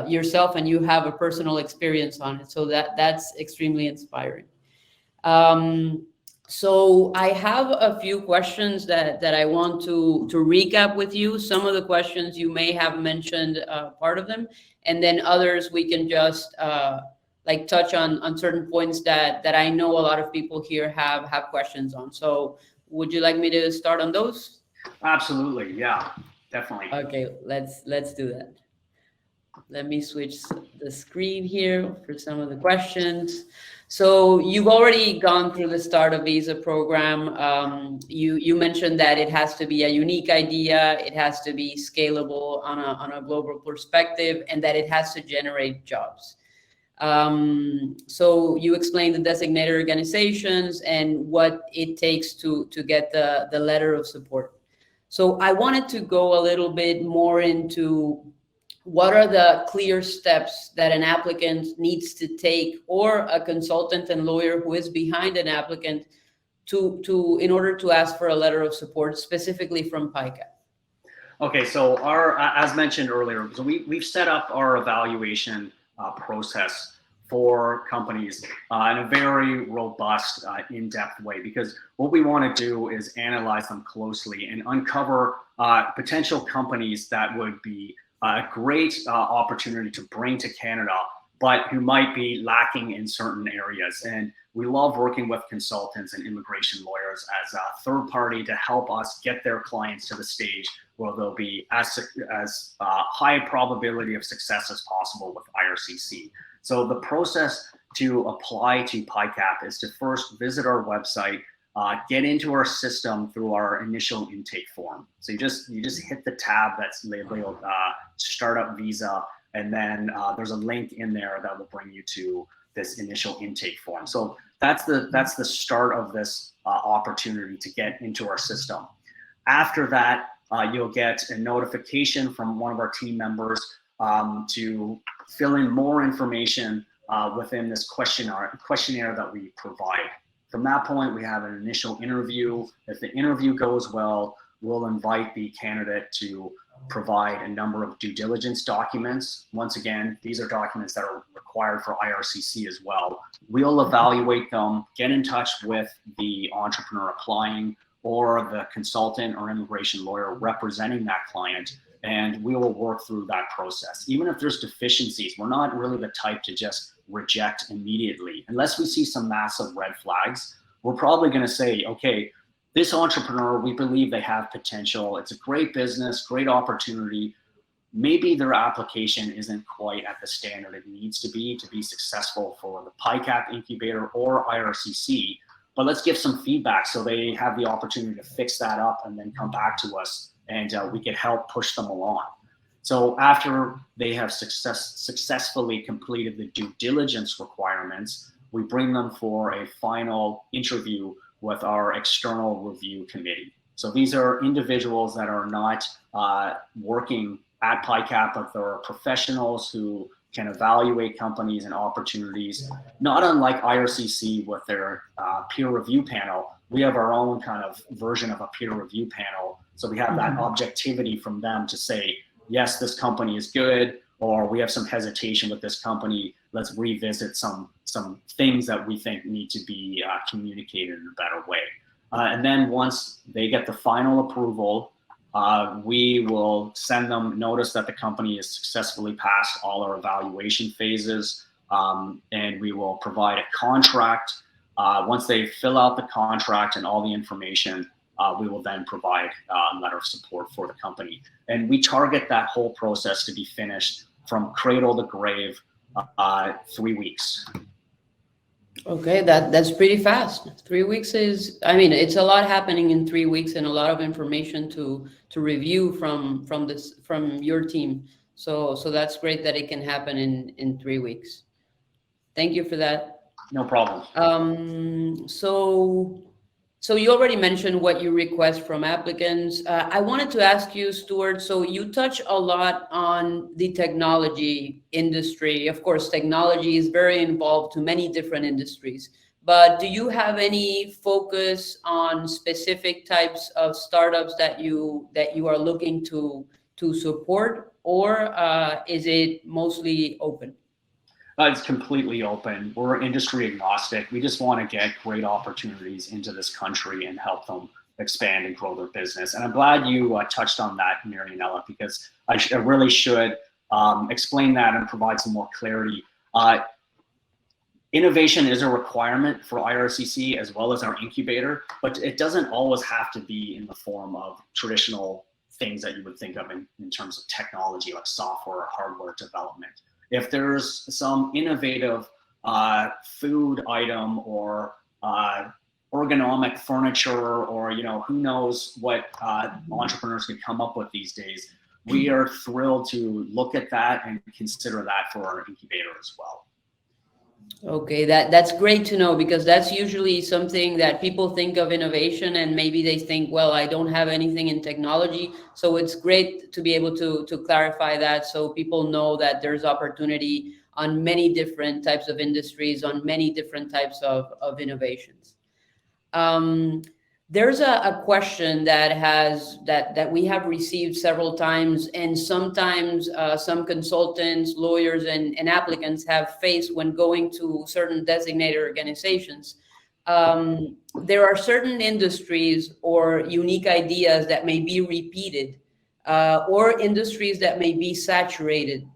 yourself, and you have a personal experience on it. So that's extremely inspiring. Um, so I have a few questions that I want to recap with you. Some of the questions you may have mentioned part of them, and then others we can just like touch on certain points that I know a lot of people here have questions on. So would you like me to start on those? Absolutely, yeah, definitely. Okay, let's do that. Let me switch the screen here for some of the questions. So you've already gone through the startup visa program. You mentioned that it has to be a unique idea, it has to be scalable on a global perspective, and that it has to generate jobs. So you explained the designated organizations and what it takes to get the letter of support. So I wanted to go a little bit more into what are the clear steps that an applicant needs to take, or a consultant and lawyer who is behind an applicant, to in order to ask for a letter of support, specifically from Pycap? Okay, so as mentioned earlier, so we've set up our evaluation process for companies in a very robust, in-depth way, because what we want to do is analyze them closely and uncover potential companies that would be a great opportunity to bring to Canada, but who might be lacking in certain areas. And we love working with consultants and immigration lawyers as a third party to help us get their clients to the stage where they'll be as high probability of success as possible with IRCC. So the process to apply to Pycap is to first visit our website, get into our system through our initial intake form. So you just hit the tab that's labeled Startup Visa, and then there's a link in there that will bring you to this initial intake form. So that's the start of this opportunity to get into our system. After that, you'll get a notification from one of our team members to fill in more information within this questionnaire that we provide. From that point, we have an initial interview. If the interview goes well, we'll invite the candidate to provide a number of due diligence documents. Once again, these are documents that are required for IRCC as well. We'll evaluate them, get in touch with the entrepreneur applying or the consultant or immigration lawyer representing that client, and we will work through that process. Even if there's deficiencies, we're not really the type to just reject immediately. Unless we see some massive red flags, we're probably going to say, okay, this entrepreneur, we believe they have potential. It's a great business, great opportunity. Maybe their application isn't quite at the standard it needs to be successful for the Pycap incubator or IRCC, but let's give some feedback so they have the opportunity to fix that up and then come back to us, and we can help push them along. So after they have successfully completed the due diligence requirements, we bring them for a final interview with our external review committee. So these are individuals that are not working at Pycap, but they're professionals who can evaluate companies and opportunities, not unlike IRCC with their peer review panel. We have our own kind of version of a peer review panel. So we have that objectivity from them to say, yes, this company is good, or we have some hesitation with this company. Let's revisit some things that we think need to be communicated in a better way. And then once they get the final approval, we will send them notice that the company has successfully passed all our evaluation phases, and we will provide a contract. Once they fill out the contract and all the information, we will then provide a letter of support for the company. And we target that whole process to be finished from cradle to grave 3 weeks. Okay, that's pretty fast. 3 weeks is, I mean, it's a lot happening in 3 weeks and a lot of information to review from your team. So that's great that it can happen in 3 weeks. Thank you for that. No problem. So you already mentioned what you request from applicants. I wanted to ask you, Stuart, so you touch a lot on the technology industry. Of course, technology is very involved to many different industries, but do you have any focus on specific types of startups that you are looking to support, or is it mostly open? It's completely open. We're industry agnostic. We just want to get great opportunities into this country and help them expand and grow their business. And I'm glad you touched on that, Marianella, because I really should explain that and provide some more clarity. Innovation is a requirement for IRCC as well as our incubator, but it doesn't always have to be in the form of traditional things that you would think of in terms of technology, like software or hardware development. If there's some innovative food item or ergonomic furniture, or who knows what entrepreneurs can come up with these days, we are thrilled to look at that and consider that for our incubator as well. Okay, that's great to know, because that's usually something that people think of innovation and maybe they think, well, I don't have anything in technology. So it's great to be able to clarify that, so people know that there's opportunity on many different types of industries, on many different types of innovations. There's a question that we have received several times, and sometimes some consultants, lawyers, and applicants have faced when going to certain designated organizations. There are certain industries or unique ideas that may be repeated, or industries that may be saturated.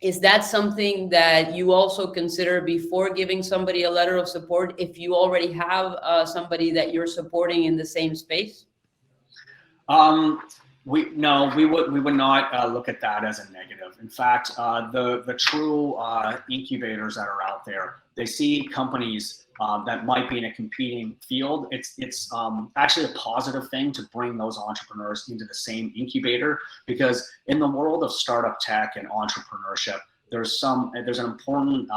Is that something that you also consider before giving somebody a letter of support, if you already have somebody that you're supporting in the same space? We would not look at that as a negative. In fact, the true incubators that are out there, they see companies that might be in a competing field. It's actually a positive thing to bring those entrepreneurs into the same incubator, because in the world of startup tech and entrepreneurship, there's an important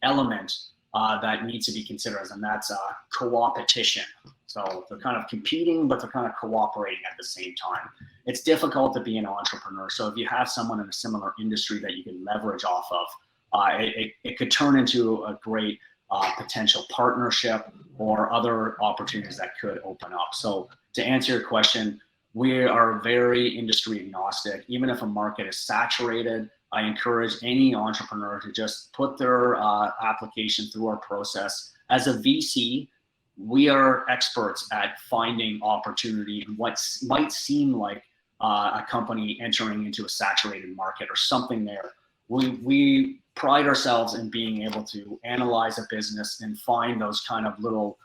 element that needs to be considered, and that's co-opetition. So they're kind of competing, but they're kind of cooperating at the same time. It's difficult to be an entrepreneur. So if you have someone in a similar industry that you can leverage off of, it could turn into a great potential partnership or other opportunities that could open up. So to answer your question, we are very industry agnostic. Even if a market is saturated, I encourage any entrepreneur to just put their application through our process. As a VC, we are experts at finding opportunity in what might seem like a company entering into a saturated market or something there. We pride ourselves in being able to analyze a business and find those kind of little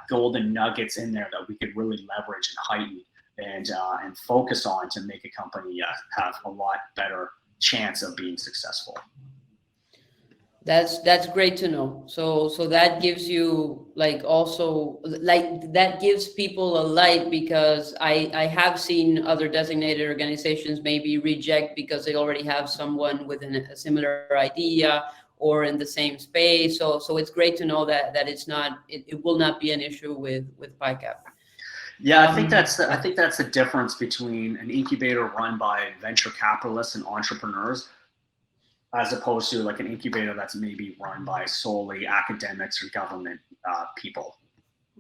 golden nuggets in there that we could really leverage and heighten and focus on to make a company have a lot better chance of being successful. That's great to know. So that gives you that gives people a light, because I have seen other designated organizations maybe reject because they already have someone with a similar idea or in the same space. So it's great to know that it will not be an issue with Pycap. Yeah, I think that's the difference between an incubator run by venture capitalists and entrepreneurs, as opposed to like an incubator that's maybe run by solely academics or government people,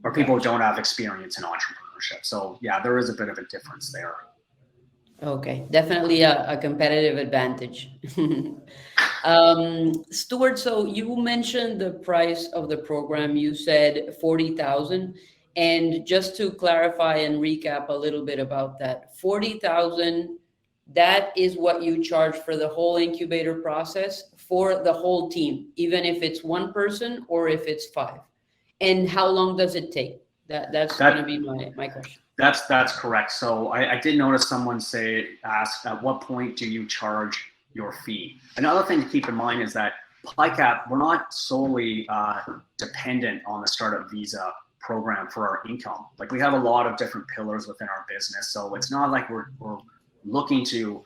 or people who don't have experience in entrepreneurship. So yeah, there is a bit of a difference there. Okay, definitely a competitive advantage. Stuart, so you mentioned the price of the program. You said 40,000. And just to clarify and recap a little bit about that, 40,000, that is what you charge for the whole incubator process for the whole team, even if it's one person or if it's 5. And how long does it take? That's going to be my question. That's correct. So I did notice someone ask, at what point do you charge your fee? Another thing to keep in mind is that Pycap, we're not solely dependent on the startup visa program for our income. Like, we have a lot of different pillars within our business. So it's not like we're looking to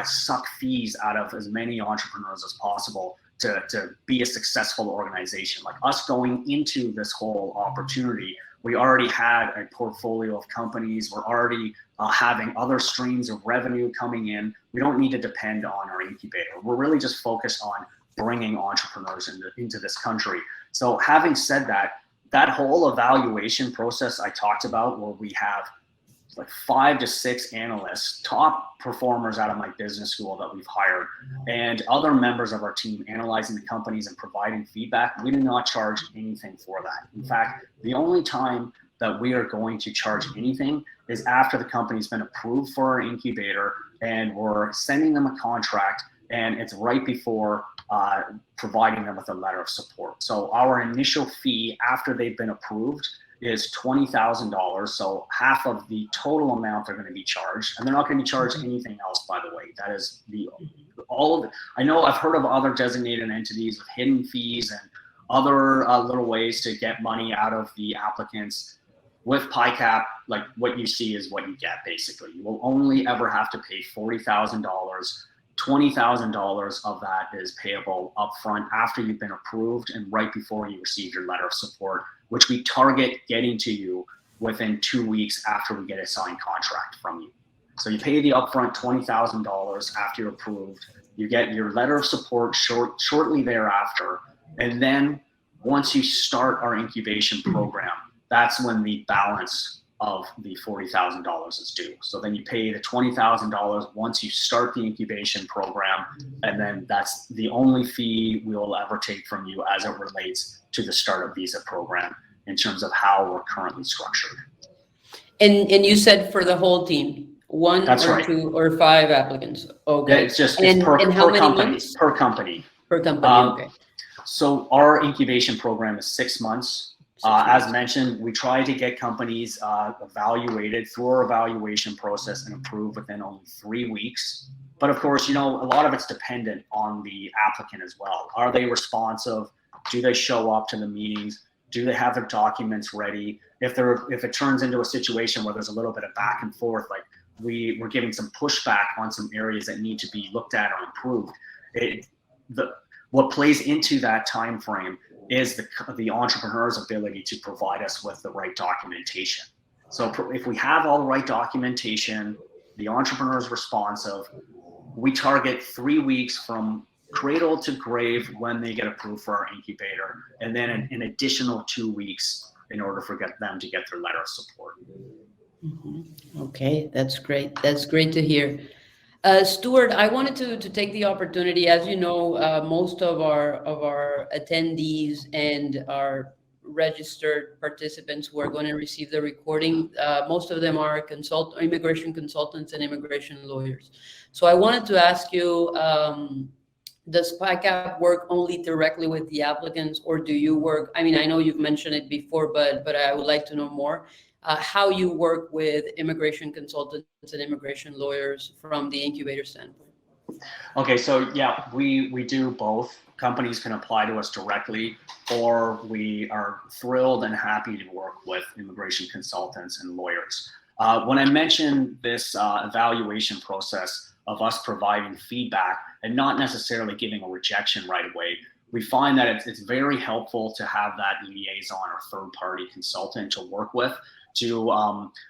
suck fees out of as many entrepreneurs as possible to be a successful organization. Like, us going into this whole opportunity, we already had a portfolio of companies. We're already having other streams of revenue coming in. We don't need to depend on our incubator. We're really just focused on bringing entrepreneurs into this country. So having said that, that whole evaluation process I talked about, where we have like 5 to 6 analysts, top performers out of my business school that we've hired, and other members of our team analyzing the companies and providing feedback, we do not charge anything for that. In fact, the only time that we are going to charge anything is after the company's been approved for our incubator and we're sending them a contract, and it's right before providing them with a letter of support. So our initial fee after they've been approved is $20,000. So half of the total amount they're going to be charged, and they're not going to be charged anything else, by the way. That is I know I've heard of other designated entities with hidden fees and other little ways to get money out of the applicants. With Pycap, like, what you see is what you get, basically. You will only ever have to pay $40,000. $20,000 of that is payable upfront after you've been approved and right before you receive your letter of support, which we target getting to you within 2 weeks after we get a signed contract from you. So you pay the upfront $20,000 after you're approved. You get your letter of support shortly thereafter. And then once you start our incubation program, that's when the balance of the $40,000 is due. So then you pay the $20,000 once you start the incubation program, and then that's the only fee we will ever take from you as it relates to the startup visa program in terms of how we're currently structured. And you said for the whole team, one That's or right. 2 or 5 applicants. Okay. Yeah, it's per company. Months? Per company. Per company. Okay. So our incubation program is 6 months. As mentioned, we try to get companies evaluated through our evaluation process and approved within only 3 weeks. But of course, a lot of it's dependent on the applicant as well. Are they responsive? Do they show up to the meetings? Do they have their documents ready? If it turns into a situation where there's a little bit of back and forth, like we're giving some pushback on some areas that need to be looked at or improved, what plays into that time frame is the entrepreneur's ability to provide us with the right documentation. So if we have all the right documentation, the entrepreneur is responsive, we target 3 weeks from cradle to grave when they get approved for our incubator, and then an additional 2 weeks in order for them to get their letter of support. Mm-hmm. Okay, that's great. That's great to hear. Stuart, I wanted to take the opportunity. As you know, most of our attendees and our registered participants who are going to receive the recording, most of them are immigration consultants and immigration lawyers. So I wanted to ask you, does Pycap work only directly with the applicants, or do you work? I mean, I know you've mentioned it before, but I would like to know more. How you work with immigration consultants and immigration lawyers from the incubator standpoint. Okay, so yeah, we do both. Companies can apply to us directly, or we are thrilled and happy to work with immigration consultants and lawyers. When I mentioned this evaluation process of us providing feedback and not necessarily giving a rejection right away, we find that it's very helpful to have that liaison or third-party consultant to work with, to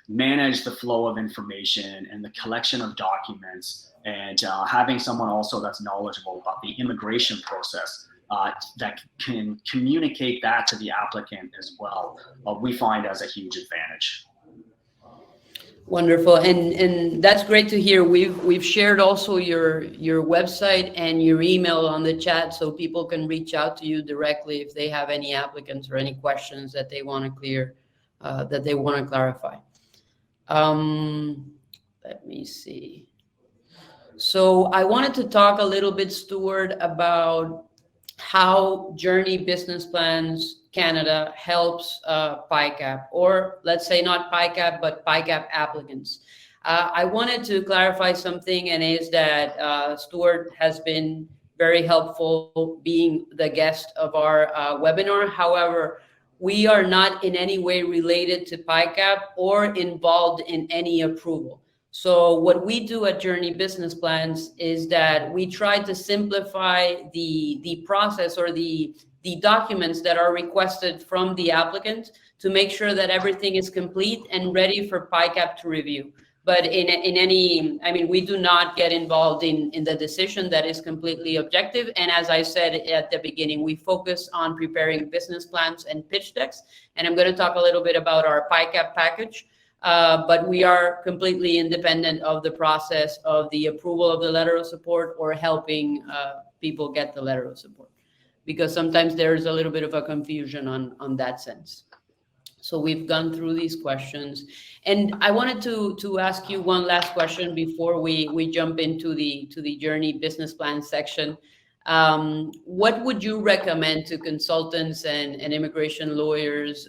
manage the flow of information and the collection of documents, and having someone also that's knowledgeable about the immigration process that can communicate that to the applicant as well, we find as a huge advantage. Wonderful, and that's great to hear. We've shared also your website and your email on the chat, so people can reach out to you directly if they have any applicants or any questions that they want to clear. That they want to clarify. Let me see. So I wanted to talk a little bit, Stuart, about how Joorney Business Plans Canada helps Pycap, or let's say not Pycap, but Pycap applicants. I wanted to clarify something, and is that Stuart has been very helpful being the guest of our webinar. However, we are not in any way related to Pycap or involved in any approval. So what we do at Joorney Business Plans is that we try to simplify the process, or the documents that are requested from the applicant, to make sure that everything is complete and ready for Pycap to review. But in any, I mean, we do not get involved in the decision. That is completely objective. And as I said at the beginning, we focus on preparing business plans and pitch decks. And I'm going to talk a little bit about our Pycap package. But we are completely independent of the process of the approval of the letter of support, or helping people get the letter of support, because sometimes there's a little bit of a confusion on that sense. So we've gone through these questions, and I wanted to ask you one last question before we jump into the Joorney business plan section. What would you recommend to consultants and immigration lawyers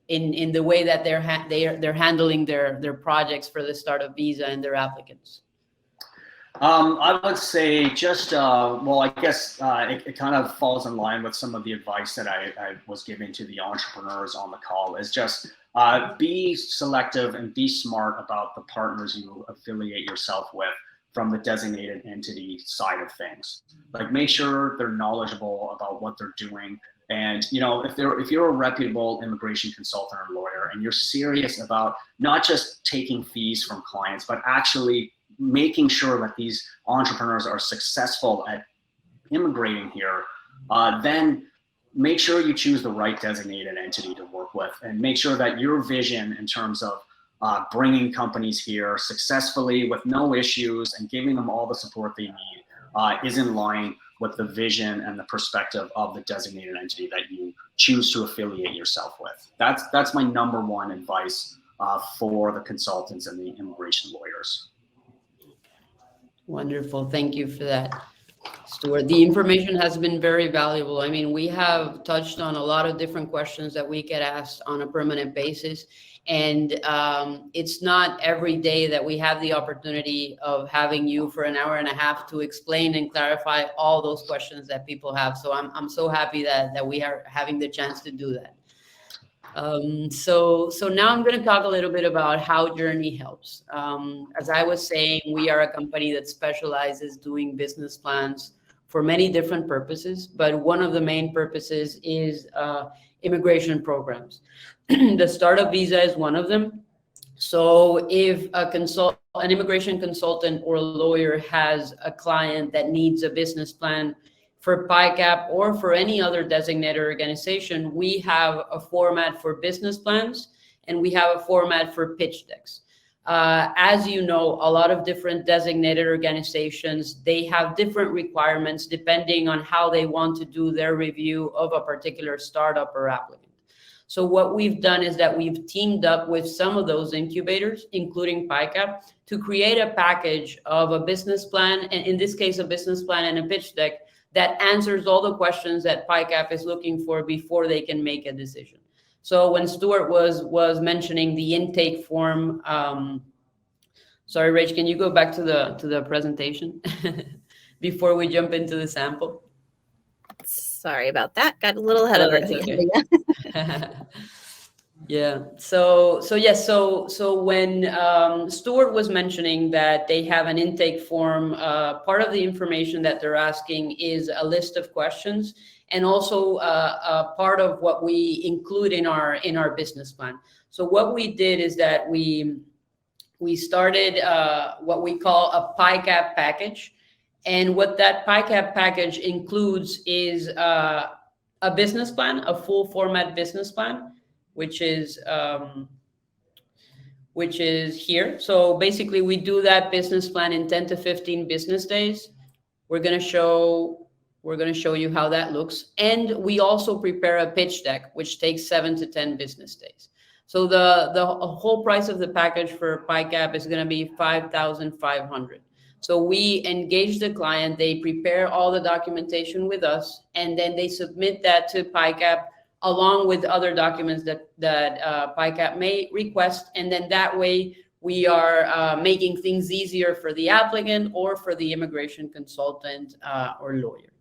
in the way that they're handling their projects for the startup visa and their applicants? I would say just, well, I guess it kind of falls in line with some of the advice that I was giving to the entrepreneurs on the call, is just be selective and be smart about the partners you affiliate yourself with from the designated entity side of things. Like, make sure they're knowledgeable about what they're doing. And, you know, if you're a reputable immigration consultant or lawyer, and you're serious about not just taking fees from clients, but actually making sure that these entrepreneurs are successful at immigrating here, then make sure you choose the right designated entity to work with, and make sure that your vision in terms of bringing companies here successfully with no issues and giving them all the support they need is in line with the vision and the perspective of the designated entity that you choose to affiliate yourself with. That's my number one advice for the consultants and the immigration lawyers. Wonderful. Thank you for that, Stuart. The information has been very valuable. I mean, we have touched on a lot of different questions that we get asked on a permanent basis. And it's not every day that we have the opportunity of having you for an hour and a half to explain and clarify all those questions that people have. So I'm so happy that we are having the chance to do that. So now I'm going to talk a little bit about how Joorney helps. As I was saying, we are a company that specializes doing business plans for many different purposes, but one of the main purposes is immigration programs. The startup visa is one of them. So if an immigration consultant or lawyer has a client that needs a business plan for Pycap or for any other designated organization, we have a format for business plans and we have a format for pitch decks. As you know, a lot of different designated organizations, they have different requirements depending on how they want to do their review of a particular startup or applicant. So what we've done is that we've teamed up with some of those incubators, including Pycap, to create a package of a business plan, and in this case, a business plan and a pitch deck that answers all the questions that Pycap is looking for before they can make a decision. So when Stuart was mentioning the intake form, sorry, Rach, can you go back to the presentation before we jump into the sample? Sorry about that. Got a little ahead of it. Okay. Yeah. So when Stuart was mentioning that they have an intake form, part of the information that they're asking is a list of questions, and also a part of what we include in our business plan. So what we did is that we started what we call a Pycap package. And what that Pycap package includes is a business plan, a full format business plan, which is here. So basically, we do that business plan in 10 to 15 business days. We're going to show you how that looks, and we also prepare a pitch deck, which takes 7 to 10 business days. So the whole price of the package for Pycap is going to be $5,500. So we engage the client, they prepare all the documentation with us, and then they submit that to Pycap along with other documents that Pycap may request. And then that way we are making things easier for the applicant or for the immigration consultant or lawyer.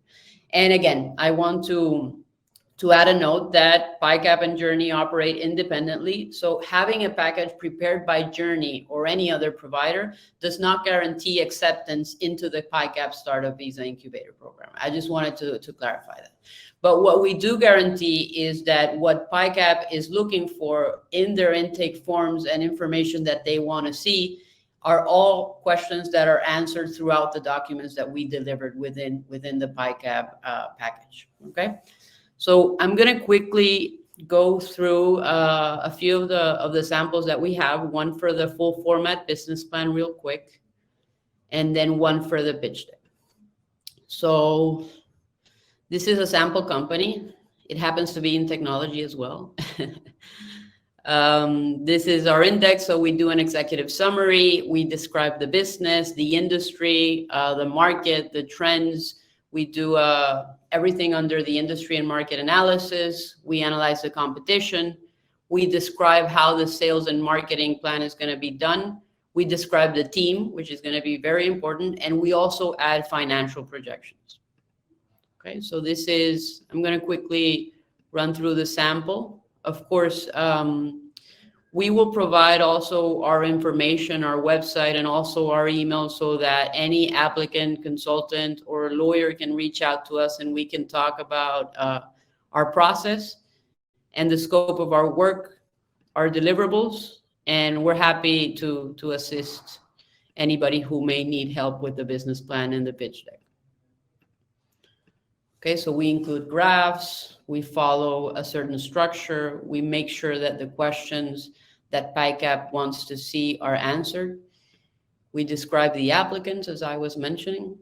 And again, I want to add a note that Pycap and Joorney operate independently. So having a package prepared by Joorney or any other provider does not guarantee acceptance into the Pycap Startup Visa Incubator program. I just wanted to clarify that. But what we do guarantee is that what Pycap is looking for in their intake forms and information that they want to see are all questions that are answered throughout the documents that we delivered within the Pycap package. Okay. So I'm going to quickly go through a few of the samples that we have, one for the full format business plan real quick, and then one for the pitch deck. So this is a sample company. It happens to be in technology as well. This is our index. So we do an executive summary. We describe the business, the industry, the market, the trends. We do everything under the industry and market analysis. We analyze the competition. We describe how the sales and marketing plan is going to be done. We describe the team, which is going to be very important. And we also add financial projections. Okay, so this is, I'm going to quickly run through the sample. Of course, we will provide also our information, our website, and also our email so that any applicant, consultant, or lawyer can reach out to us and we can talk about our process and the scope of our work, our deliverables, and we're happy to assist anybody who may need help with the business plan and the pitch deck. Okay, so we include graphs, we follow a certain structure, we make sure that the questions that Pycap wants to see are answered. We describe the applicants, as I was mentioning.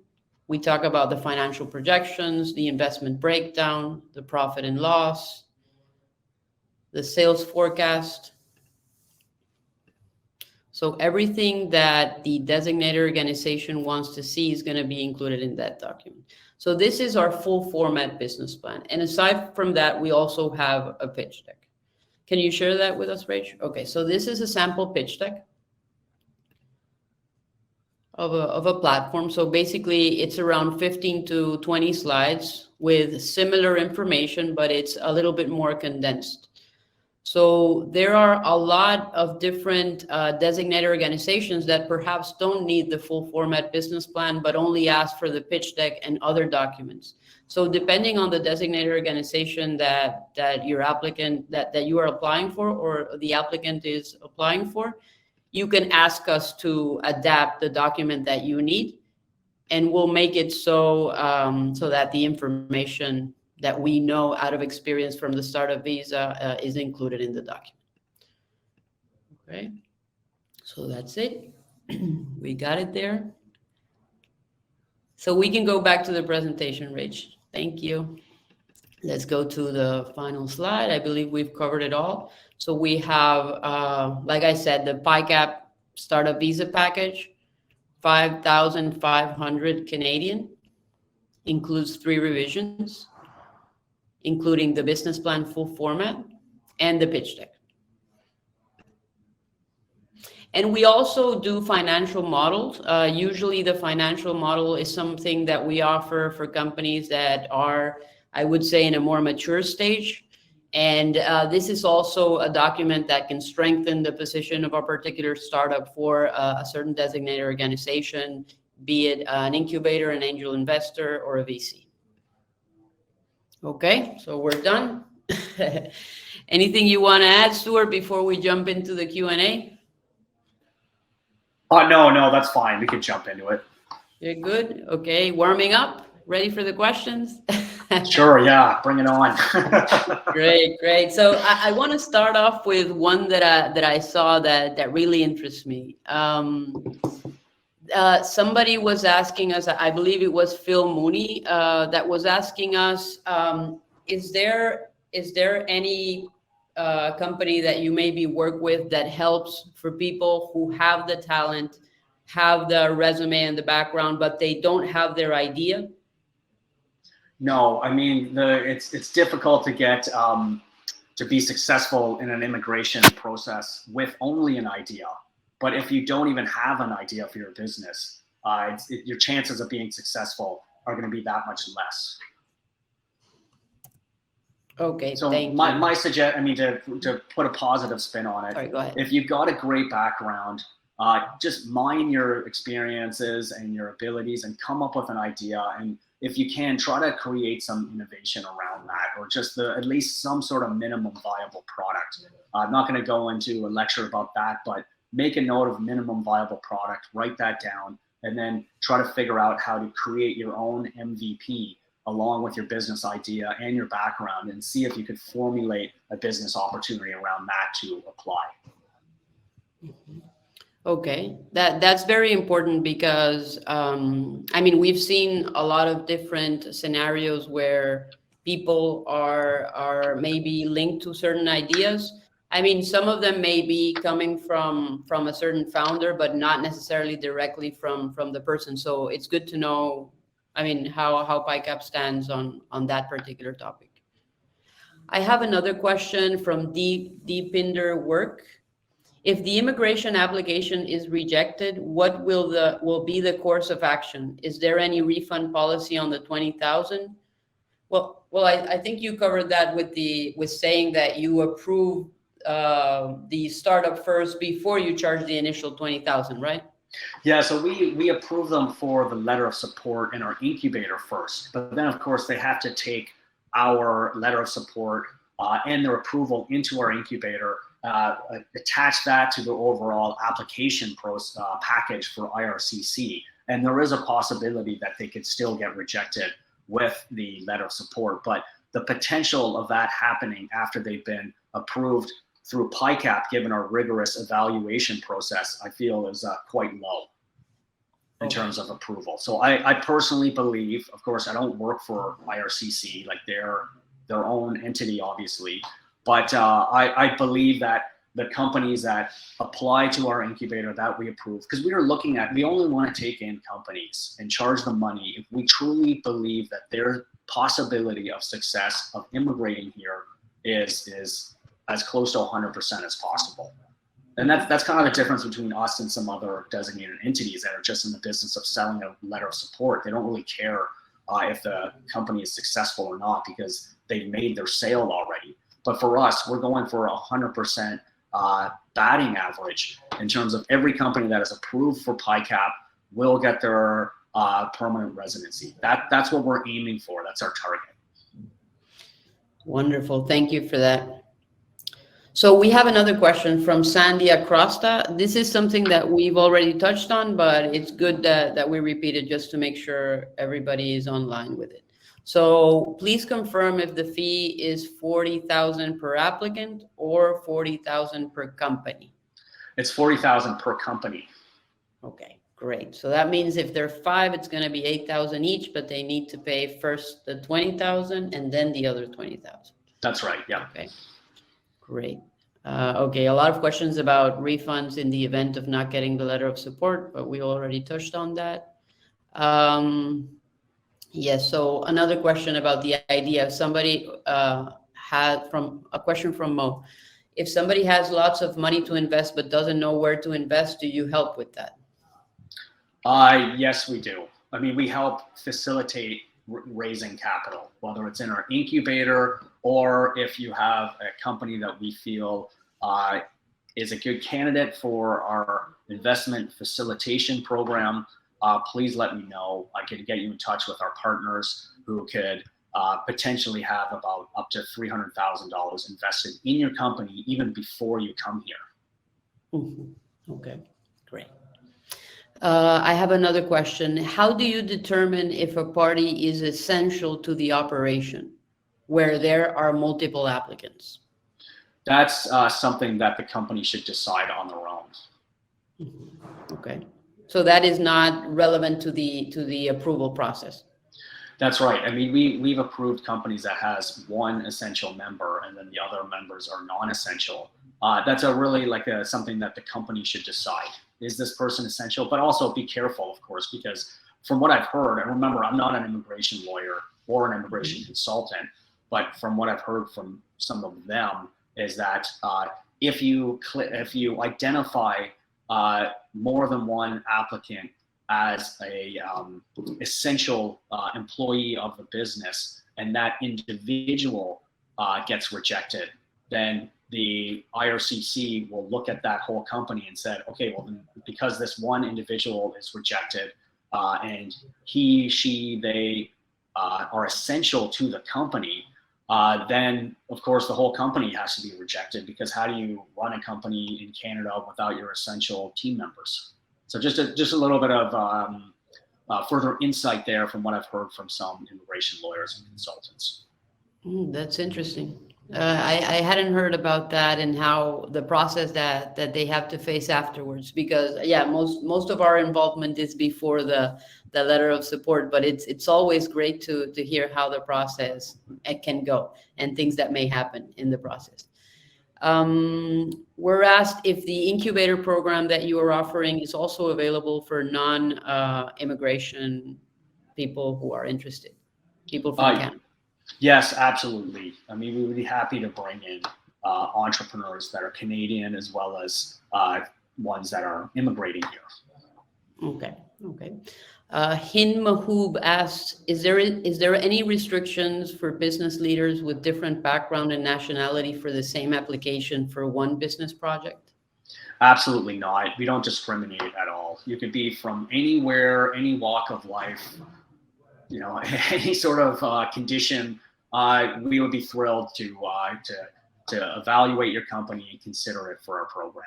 We talk about the financial projections, the investment breakdown, the profit and loss, the sales forecast. So everything that the designated organization wants to see is going to be included in that document. So this is our full format business plan. And aside from that, we also have a pitch deck. Can you share that with us, Rach? Okay, so this is a sample pitch deck of a platform. So basically, it's around 15 to 20 slides with similar information, but it's a little bit more condensed. So there are a lot of different designated organizations that perhaps don't need the full format business plan, but only ask for the pitch deck and other documents. So depending on the designated organization that your applicant, that you are applying for or the applicant is applying for, you can ask us to adapt the document that you need, and we'll make it so so that the information that we know out of experience from the startup visa is included in the document. Okay, so that's it. We got it there. So we can go back to the presentation, Rach. Thank you. Let's go to the final slide. I believe we've covered it all. So we have, like I said, the Pycap startup visa package, 5,500 Canadian, includes 3 revisions, including the business plan full format and the pitch deck. And we also do financial models. Usually the financial model is something that we offer for companies that are, I would say, in a more mature stage. And this is also a document that can strengthen the position of a particular startup for a certain designated organization, be it an incubator, an angel investor, or a VC. Okay, so we're done. Anything you want to add, Stuart, before we jump into the Q&A? No, that's fine. We can jump into it. You're good? Okay, warming up? Ready for the questions? Sure, yeah, bring it on. Great. So I want to start off with one that I saw that really interests me. Somebody was asking us, I believe it was Phil Mooney, that was asking us, is there any company that you maybe work with that helps for people who have the talent have the resume and the background, but they don't have their idea? No, I mean, it's difficult to get to be successful in an immigration process with only an idea. But if you don't even have an idea for your business, your chances of being successful are going to be that much less. Okay, So thank you. my suggest, I mean, to put a positive spin on it, Sorry, go ahead. if you've got a great background, just mine your experiences and your abilities and come up with an idea. And if you can, try to create some innovation around that, or just at least some sort of minimum viable product. I'm not going to go into a lecture about that, but make a note of minimum viable product, write that down, and then try to figure out how to create your own MVP along with your business idea and your background, and see if you could formulate a business opportunity around that to apply. Okay, that's very important because I mean, we've seen a lot of different scenarios where people are maybe linked to certain ideas. I mean, some of them may be coming from a certain founder, but not necessarily directly from the person. So it's good to know, I mean, how Pycap stands on that particular topic. I have another question from Deepinder Work. If the immigration application is rejected, what will be the course of action? Is there any refund policy on the 20,000? Well, I think you covered that with saying that you approve the startup first before you charge the initial 20,000, right? Yeah, so we approve them for the letter of support in our incubator first, but then of course they have to take our letter of support and their approval into our incubator, attach that to the overall application package for IRCC, and there is a possibility that they could still get rejected with the letter of support, but the potential of that happening after they've been approved through Pycap, given our rigorous evaluation process, I feel is quite low in terms of approval. So I personally believe, of course, I don't work for IRCC, like they're their own entity, obviously, but I believe that the companies that apply to our incubator that we approve, because we only want to take in companies and charge them money if we truly believe that their possibility of success of immigrating here is as close to 100% as possible. And that's kind of the difference between us and some other designated entities that are just in the business of selling a letter of support. They don't really care if the company is successful or not because they've made their sale already. But for us, we're going for 100% batting average in terms of every company that is approved for Pycap will get their permanent residency. That's what we're aiming for. That's our target. Wonderful. Thank you for that. So we have another question from Sandy Acosta. This is something that we've already touched on, but it's good that we repeat it just to make sure everybody is online with it. So please confirm if the fee is 40,000 per applicant or 40,000 per company. It's 40,000 per company. Okay, great. So that means if they're 5, it's going to be 8,000 each, but they need to pay first the 20,000 and then the other 20,000. That's right. Yeah. Okay. Great. Okay, a lot of questions about refunds in the event of not getting the letter of support, but we already touched on that. Yes, so another question about the idea. Somebody had a question from Mo. If somebody has lots of money to invest but doesn't know where to invest, do you help with that? Yes, we do. I mean, we help facilitate raising capital, whether it's in our incubator or if you have a company that we feel is a good candidate for our investment facilitation program, please let me know. I could get you in touch with our partners who could potentially have about up to $300,000 invested in your company even before you come here. Mm-hmm. Okay, great. I have another question. How do you determine if a party is essential to the operation where there are multiple applicants? That's something that the company should decide on their own. Mm-hmm. Okay. So that is not relevant to the approval process. That's right. I mean, we've approved companies that has one essential member and then the other members are non-essential. That's something that the company should decide. is this person essential? But also be careful, of course, because from what I've heard, and remember, I'm not an immigration lawyer or an immigration consultant, but from what I've heard from some of them is that if you identify more than one applicant as a essential employee of the business, and that individual gets rejected, then the IRCC will look at that whole company and said, okay, well, then because this one individual is rejected and he, she, they are essential to the company, then of course the whole company has to be rejected, because how do you run a company in Canada without your essential team members? So just a little bit of further insight there from what I've heard from some immigration lawyers and consultants. That's interesting. I hadn't heard about that and how the process that they have to face afterwards, because yeah, most of our involvement is before the letter of support, but it's always great to hear how the process can go and things that may happen in the process. We're asked if the incubator program that you are offering is also available for non-immigration people who are interested, people from Canada. Yes, absolutely. I mean, we would be happy to bring in entrepreneurs that are Canadian as well as ones that are immigrating here. Okay. Hin Mahoob asked, is there any restrictions for business leaders with different background and nationality for the same application for one business project? Absolutely not. We don't discriminate at all. You could be from anywhere, any walk of life, any sort of condition. We would be thrilled to evaluate your company and consider it for our program.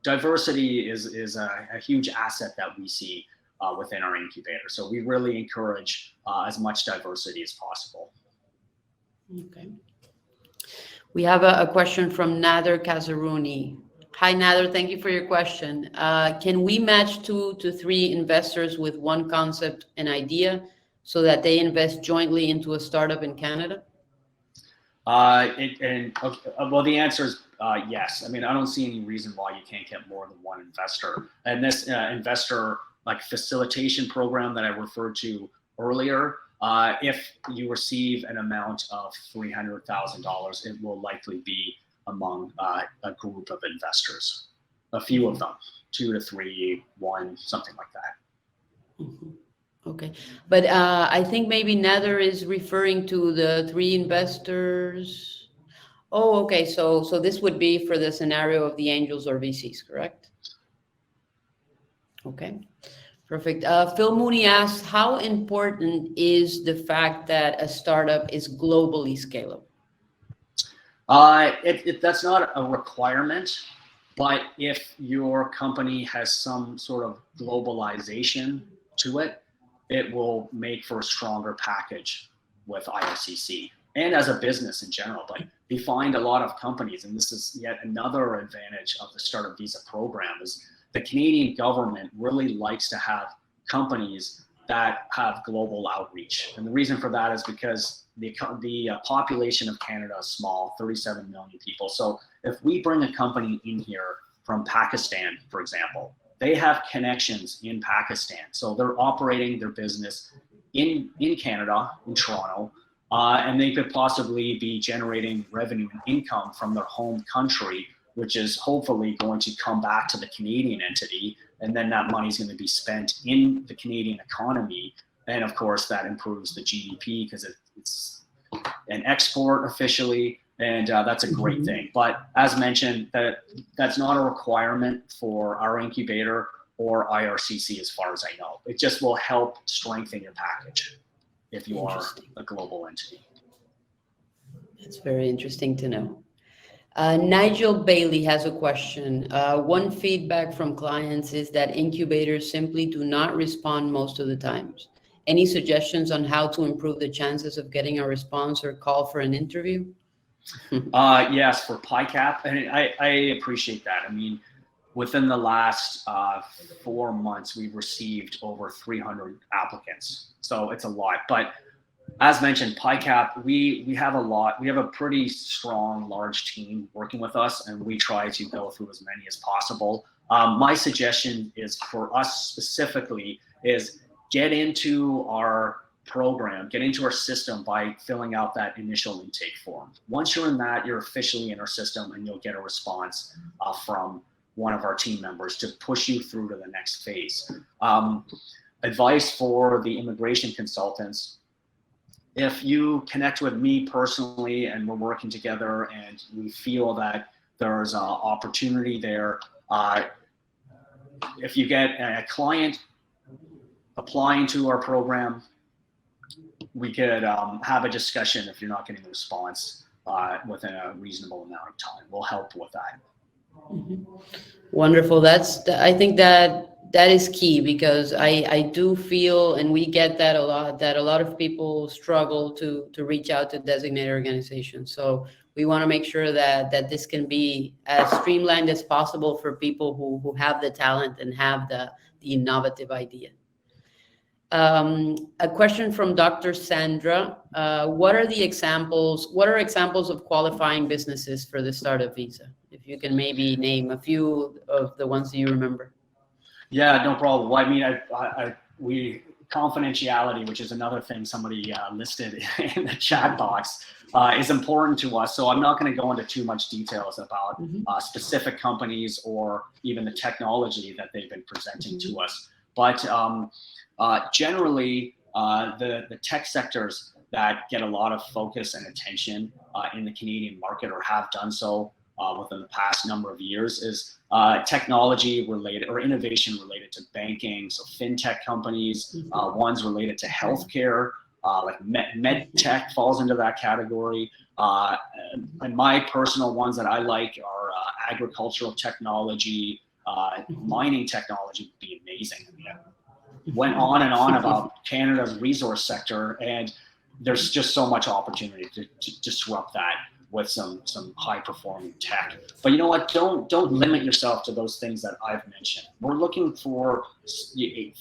Diversity is a huge asset that we see within our incubator. So we really encourage as much diversity as possible. Okay. We have a question from Nader Kazaruni. Hi, Nader. Thank you for your question. Can we match 2 to 3 investors with one concept and idea so that they invest jointly into a startup in Canada? Well, the answer is yes. I mean, I don't see any reason why you can't get more than one investor. And this investor facilitation program that I referred to earlier, if you receive an amount of $300,000, it will likely be among a group of investors, a few of them, 2 to 3, 1, something like that. Mm-hmm. Okay, but I think maybe Nether is referring to the 3 investors. Oh, okay. So this would be for the scenario of the angels or VCs, correct? Okay, perfect. Phil Mooney asks, how important is the fact that a startup is globally scalable? That's not a requirement, but if your company has some sort of globalization to it, it will make for a stronger package with IRCC and as a business in general. But we find a lot of companies, and this is yet another advantage of the Startup Visa program, is the Canadian government really likes to have companies that have global outreach. And the reason for that is because the population of Canada is small, 37 million people. So if we bring a company in here from Pakistan, for example, they have connections in Pakistan. So they're operating their business in Canada, in Toronto, and they could possibly be generating revenue and income from their home country, which is hopefully going to come back to the Canadian entity. And then that money is going to be spent in the Canadian economy. And of course, that improves the GDP because it's an export officially. And that's a great thing. But as mentioned, that's not a requirement for our incubator or IRCC as far as I know. It just will help strengthen your package if you are a global entity. That's very interesting to know. Nigel Bailey has a question. One feedback from clients is that incubators simply do not respond most of the times. Any suggestions on how to improve the chances of getting a response or call for an interview? Yes, for Pycap, and I appreciate that. I mean, within the last 4 months, we've received over 300 applicants, so it's a lot. But as mentioned, Pycap, we have a lot. We have a pretty strong, large team working with us, and we try to go through as many as possible. My suggestion is for us specifically is get into our program, get into our system by filling out that initial intake form. Once you're in that, you're officially in our system, and you'll get a response from one of our team members to push you through to the next phase. Advice for the immigration consultants: if you connect with me personally and we're working together and we feel that there's an opportunity there, if you get a client applying to our program, we could have a discussion if you're not getting a response within a reasonable amount of time. We'll help with that. Mhm. Wonderful. I think that is key, because I do feel, and we get that a lot of people struggle to reach out to designated organizations. So we want to make sure that this can be as streamlined as possible for people who have the talent and have the innovative idea. A question from Dr. Sandra. What are examples of qualifying businesses for the startup visa? If you can maybe name a few of the ones that you remember. Yeah, no problem. Well, I mean, we confidentiality, which is another thing somebody listed in the chat box, is important to us. So I'm not going to go into too much details about specific companies or even the technology that they've been presenting to us. But generally, the tech sectors that get a lot of focus and attention in the Canadian market, or have done so within the past number of years, is technology related or innovation related to banking. So fintech companies, ones related to healthcare, like med tech falls into that category. And my personal ones that I like are agricultural technology, mining technology would be amazing. I mean, went on and on about Canada's resource sector, and there's just so much opportunity to disrupt that with some high performing tech. But you know what? Don't limit yourself to those things that I've mentioned. We're looking for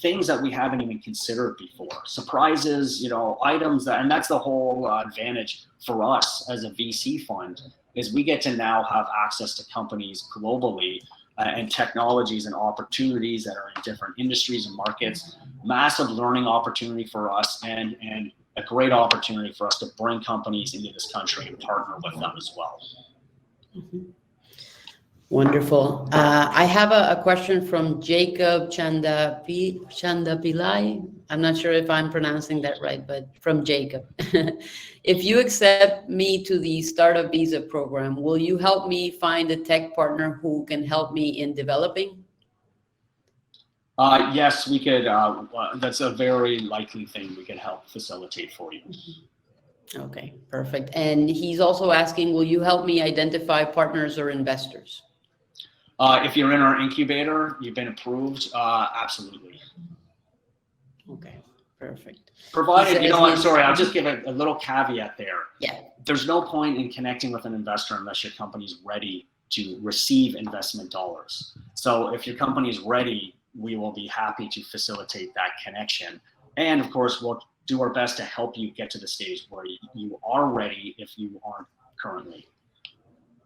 things that we haven't even considered before. Surprises, items and that's the whole advantage for us as a VC fund, is we get to now have access to companies globally and technologies and opportunities that are in different industries and markets. Massive learning opportunity for us, and a great opportunity for us to bring companies into this country and partner with them as well. Wonderful. I have a question from Jacob Chandapillai. I'm not sure if I'm pronouncing that right, but from Jacob. If you accept me to the Startup Visa program, will you help me find a tech partner who can help me in developing? Yes, we could. That's a very likely thing we could help facilitate for you. Okay, perfect. And he's also asking, will you help me identify partners or investors? If you're in our incubator, you've been approved, absolutely. Okay, perfect. Provided, I'm sorry, I'll just give a little caveat there. Yeah. There's no point in connecting with an investor unless your company's ready to receive investment dollars. So if your company's ready, we will be happy to facilitate that connection. And of course, we'll do our best to help you get to the stage where you are ready if you aren't currently.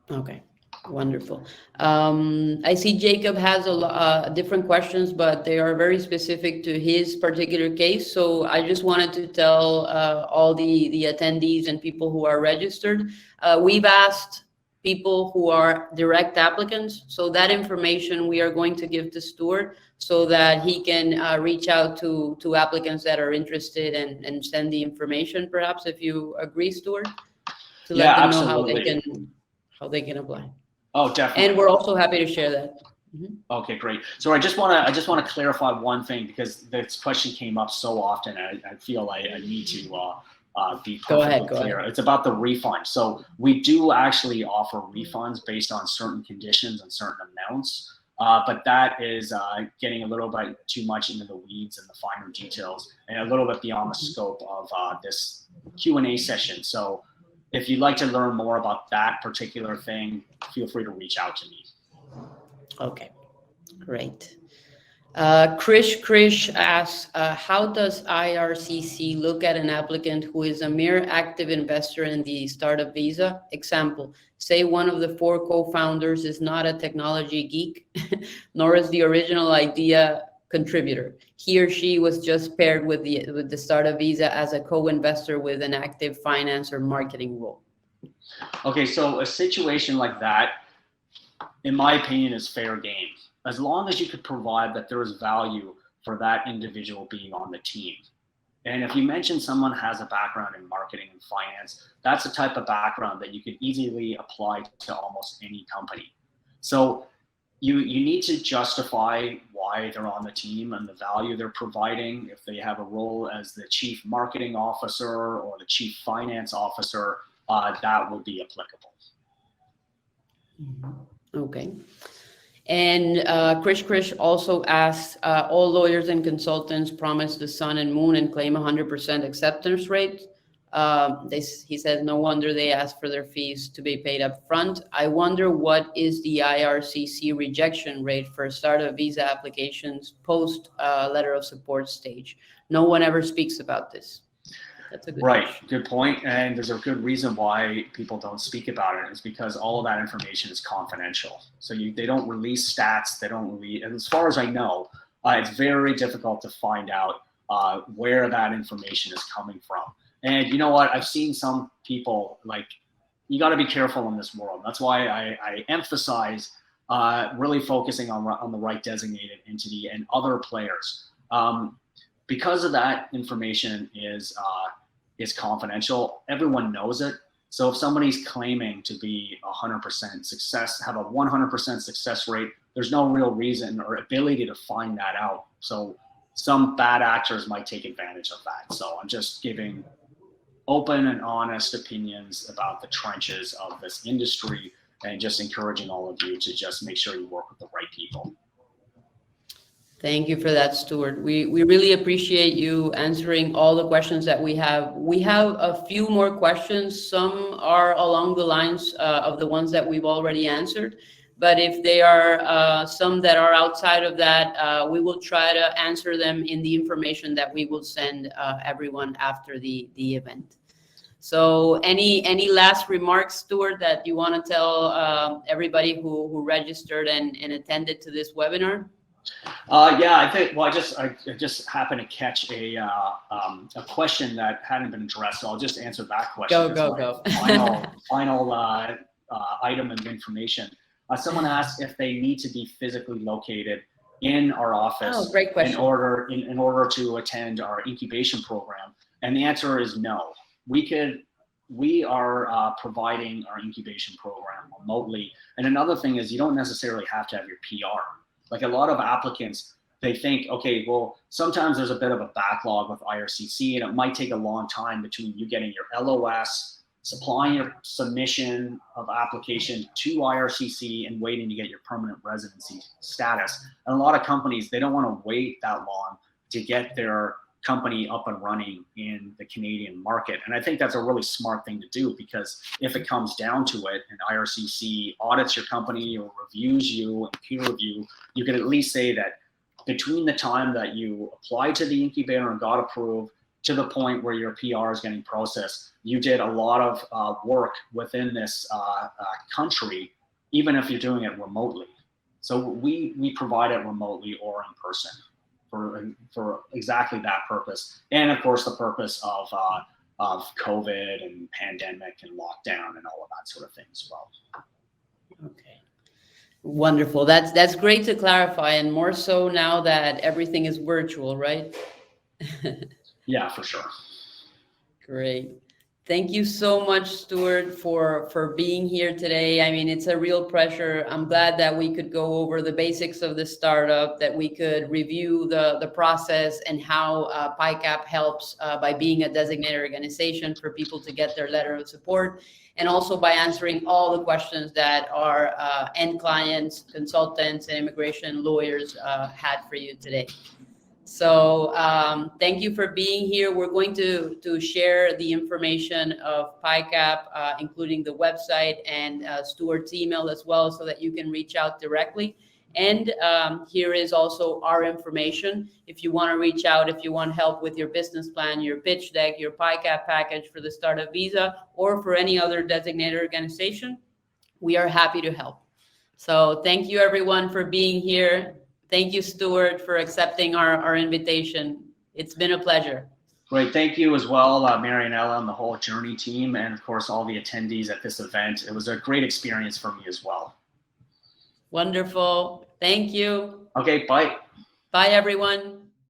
Okay. Wonderful. I see Jacob has a lot different questions, but they are very specific to his particular case. So I just wanted to tell all the attendees and people who are registered. We've asked people who are direct applicants. So that information we are going to give to Stuart so that he can reach out to applicants that are interested and send the information, perhaps, if you agree, Stuart, to let them know how they can apply. Oh, definitely. And we're also happy to share that. Okay, great. So I just want to clarify one thing, because this question came up so often. I feel I need to be perfectly clear. It's about the refund. So we do actually offer refunds based on certain conditions and certain amounts, but that is getting a little bit too much into the weeds and the finer details, and a little bit beyond the scope of this Q&A session. So if you'd like to learn more about that particular thing, feel free to reach out to me. Okay, great. Krish asks, how does IRCC look at an applicant who is a mere active investor in the startup visa? Example, say one of the 4 co-founders is not a technology geek, nor is the original idea contributor. He or she was just paired with the startup visa as a co-investor with an active finance or marketing role. Okay, so a situation like that, in my opinion, is fair game. As long as you could provide that there is value for that individual being on the team. And if you mention someone has a background in marketing and finance, that's the type of background that you could easily apply to almost any company. So you need to justify why they're on the team and the value they're providing. If they have a role as the chief marketing officer or the chief finance officer, that would be applicable. Okay. And Krish also asks, all lawyers and consultants promise the sun and moon and claim 100% acceptance rate. He says, no wonder they ask for their fees to be paid up front. I wonder what is the IRCC rejection rate for startup visa applications post letter of support stage? No one ever speaks about this. That's a good question. Good point. And there's a good reason why people don't speak about it. Is because all of that information is confidential. So they don't release stats. They don't release, and as far as I know, it's very difficult to find out where that information is coming from. And you know what? I've seen some people, like, you got to be careful in this world. That's why I emphasize really focusing on the right designated entity and other players. Because of that information is confidential, everyone knows it. So if somebody's claiming to be 100% success, have a 100% success rate, there's no real reason or ability to find that out. So some bad actors might take advantage of that. So I'm just giving open and honest opinions about the trenches of this industry and just encouraging all of you to just make sure you work with the right people. Thank you for that, Stuart. We really appreciate you answering all the questions that we have. We have a few more questions. Some are along the lines of the ones that we've already answered. But if they are some that are outside of that, we will try to answer them in the information that we will send everyone after the event. So any last remarks, Stuart, that you want to tell everybody who registered and attended to this webinar? Yeah, I think, well, I just happened to catch a question that hadn't been addressed, so I'll just answer that question. Go. Final item of information. Someone asked if they need to be physically located in our office. Oh, great question. In order to attend our incubation program, and the answer is no. We are providing our incubation program remotely, and another thing is you don't necessarily have to have your PR. Like a lot of applicants, they think, okay, well, sometimes there's a bit of a backlog with IRCC, and it might take a long time between you getting your LOS, supplying your submission of application to IRCC, and waiting to get your permanent residency status. And a lot of companies, they don't want to wait that long to get their company up and running in the Canadian market. And I think that's a really smart thing to do, because if it comes down to it and IRCC audits your company or reviews you and peer review, you can at least say that between the time that you applied to the incubator and got approved to the point where your PR is getting processed, you did a lot of work within this country, even if you're doing it remotely. So we provide it remotely or in person for exactly that purpose. And of course, the purpose of COVID and pandemic and lockdown and all of that sort of thing as well. Okay. Wonderful. That's great to clarify, and more so now that everything is virtual, right? Yeah, for sure. Great. Thank you so much, Stuart, for being here today. I mean, it's a real pleasure. I'm glad that we could go over the basics of the startup, that we could review the process and how Pycap helps by being a designated organization for people to get their letter of support, and also by answering all the questions that our end clients, consultants, and immigration lawyers had for you today. So thank you for being here. We're going to share the information of Pycap, including the website and Stuart's email as well, so that you can reach out directly. And here is also our information. If you want to reach out, if you want help with your business plan, your pitch deck, your Pycap package for the startup visa, or for any other designated organization, we are happy to help. So thank you everyone for being here. Thank you, Stuart, for accepting our invitation. It's been a pleasure. Great. Thank you as well, Marianella and the whole Joorney team, and of course, all the attendees at this event. It was a great experience for me as well. Wonderful. Thank you. Okay, bye. Bye, everyone.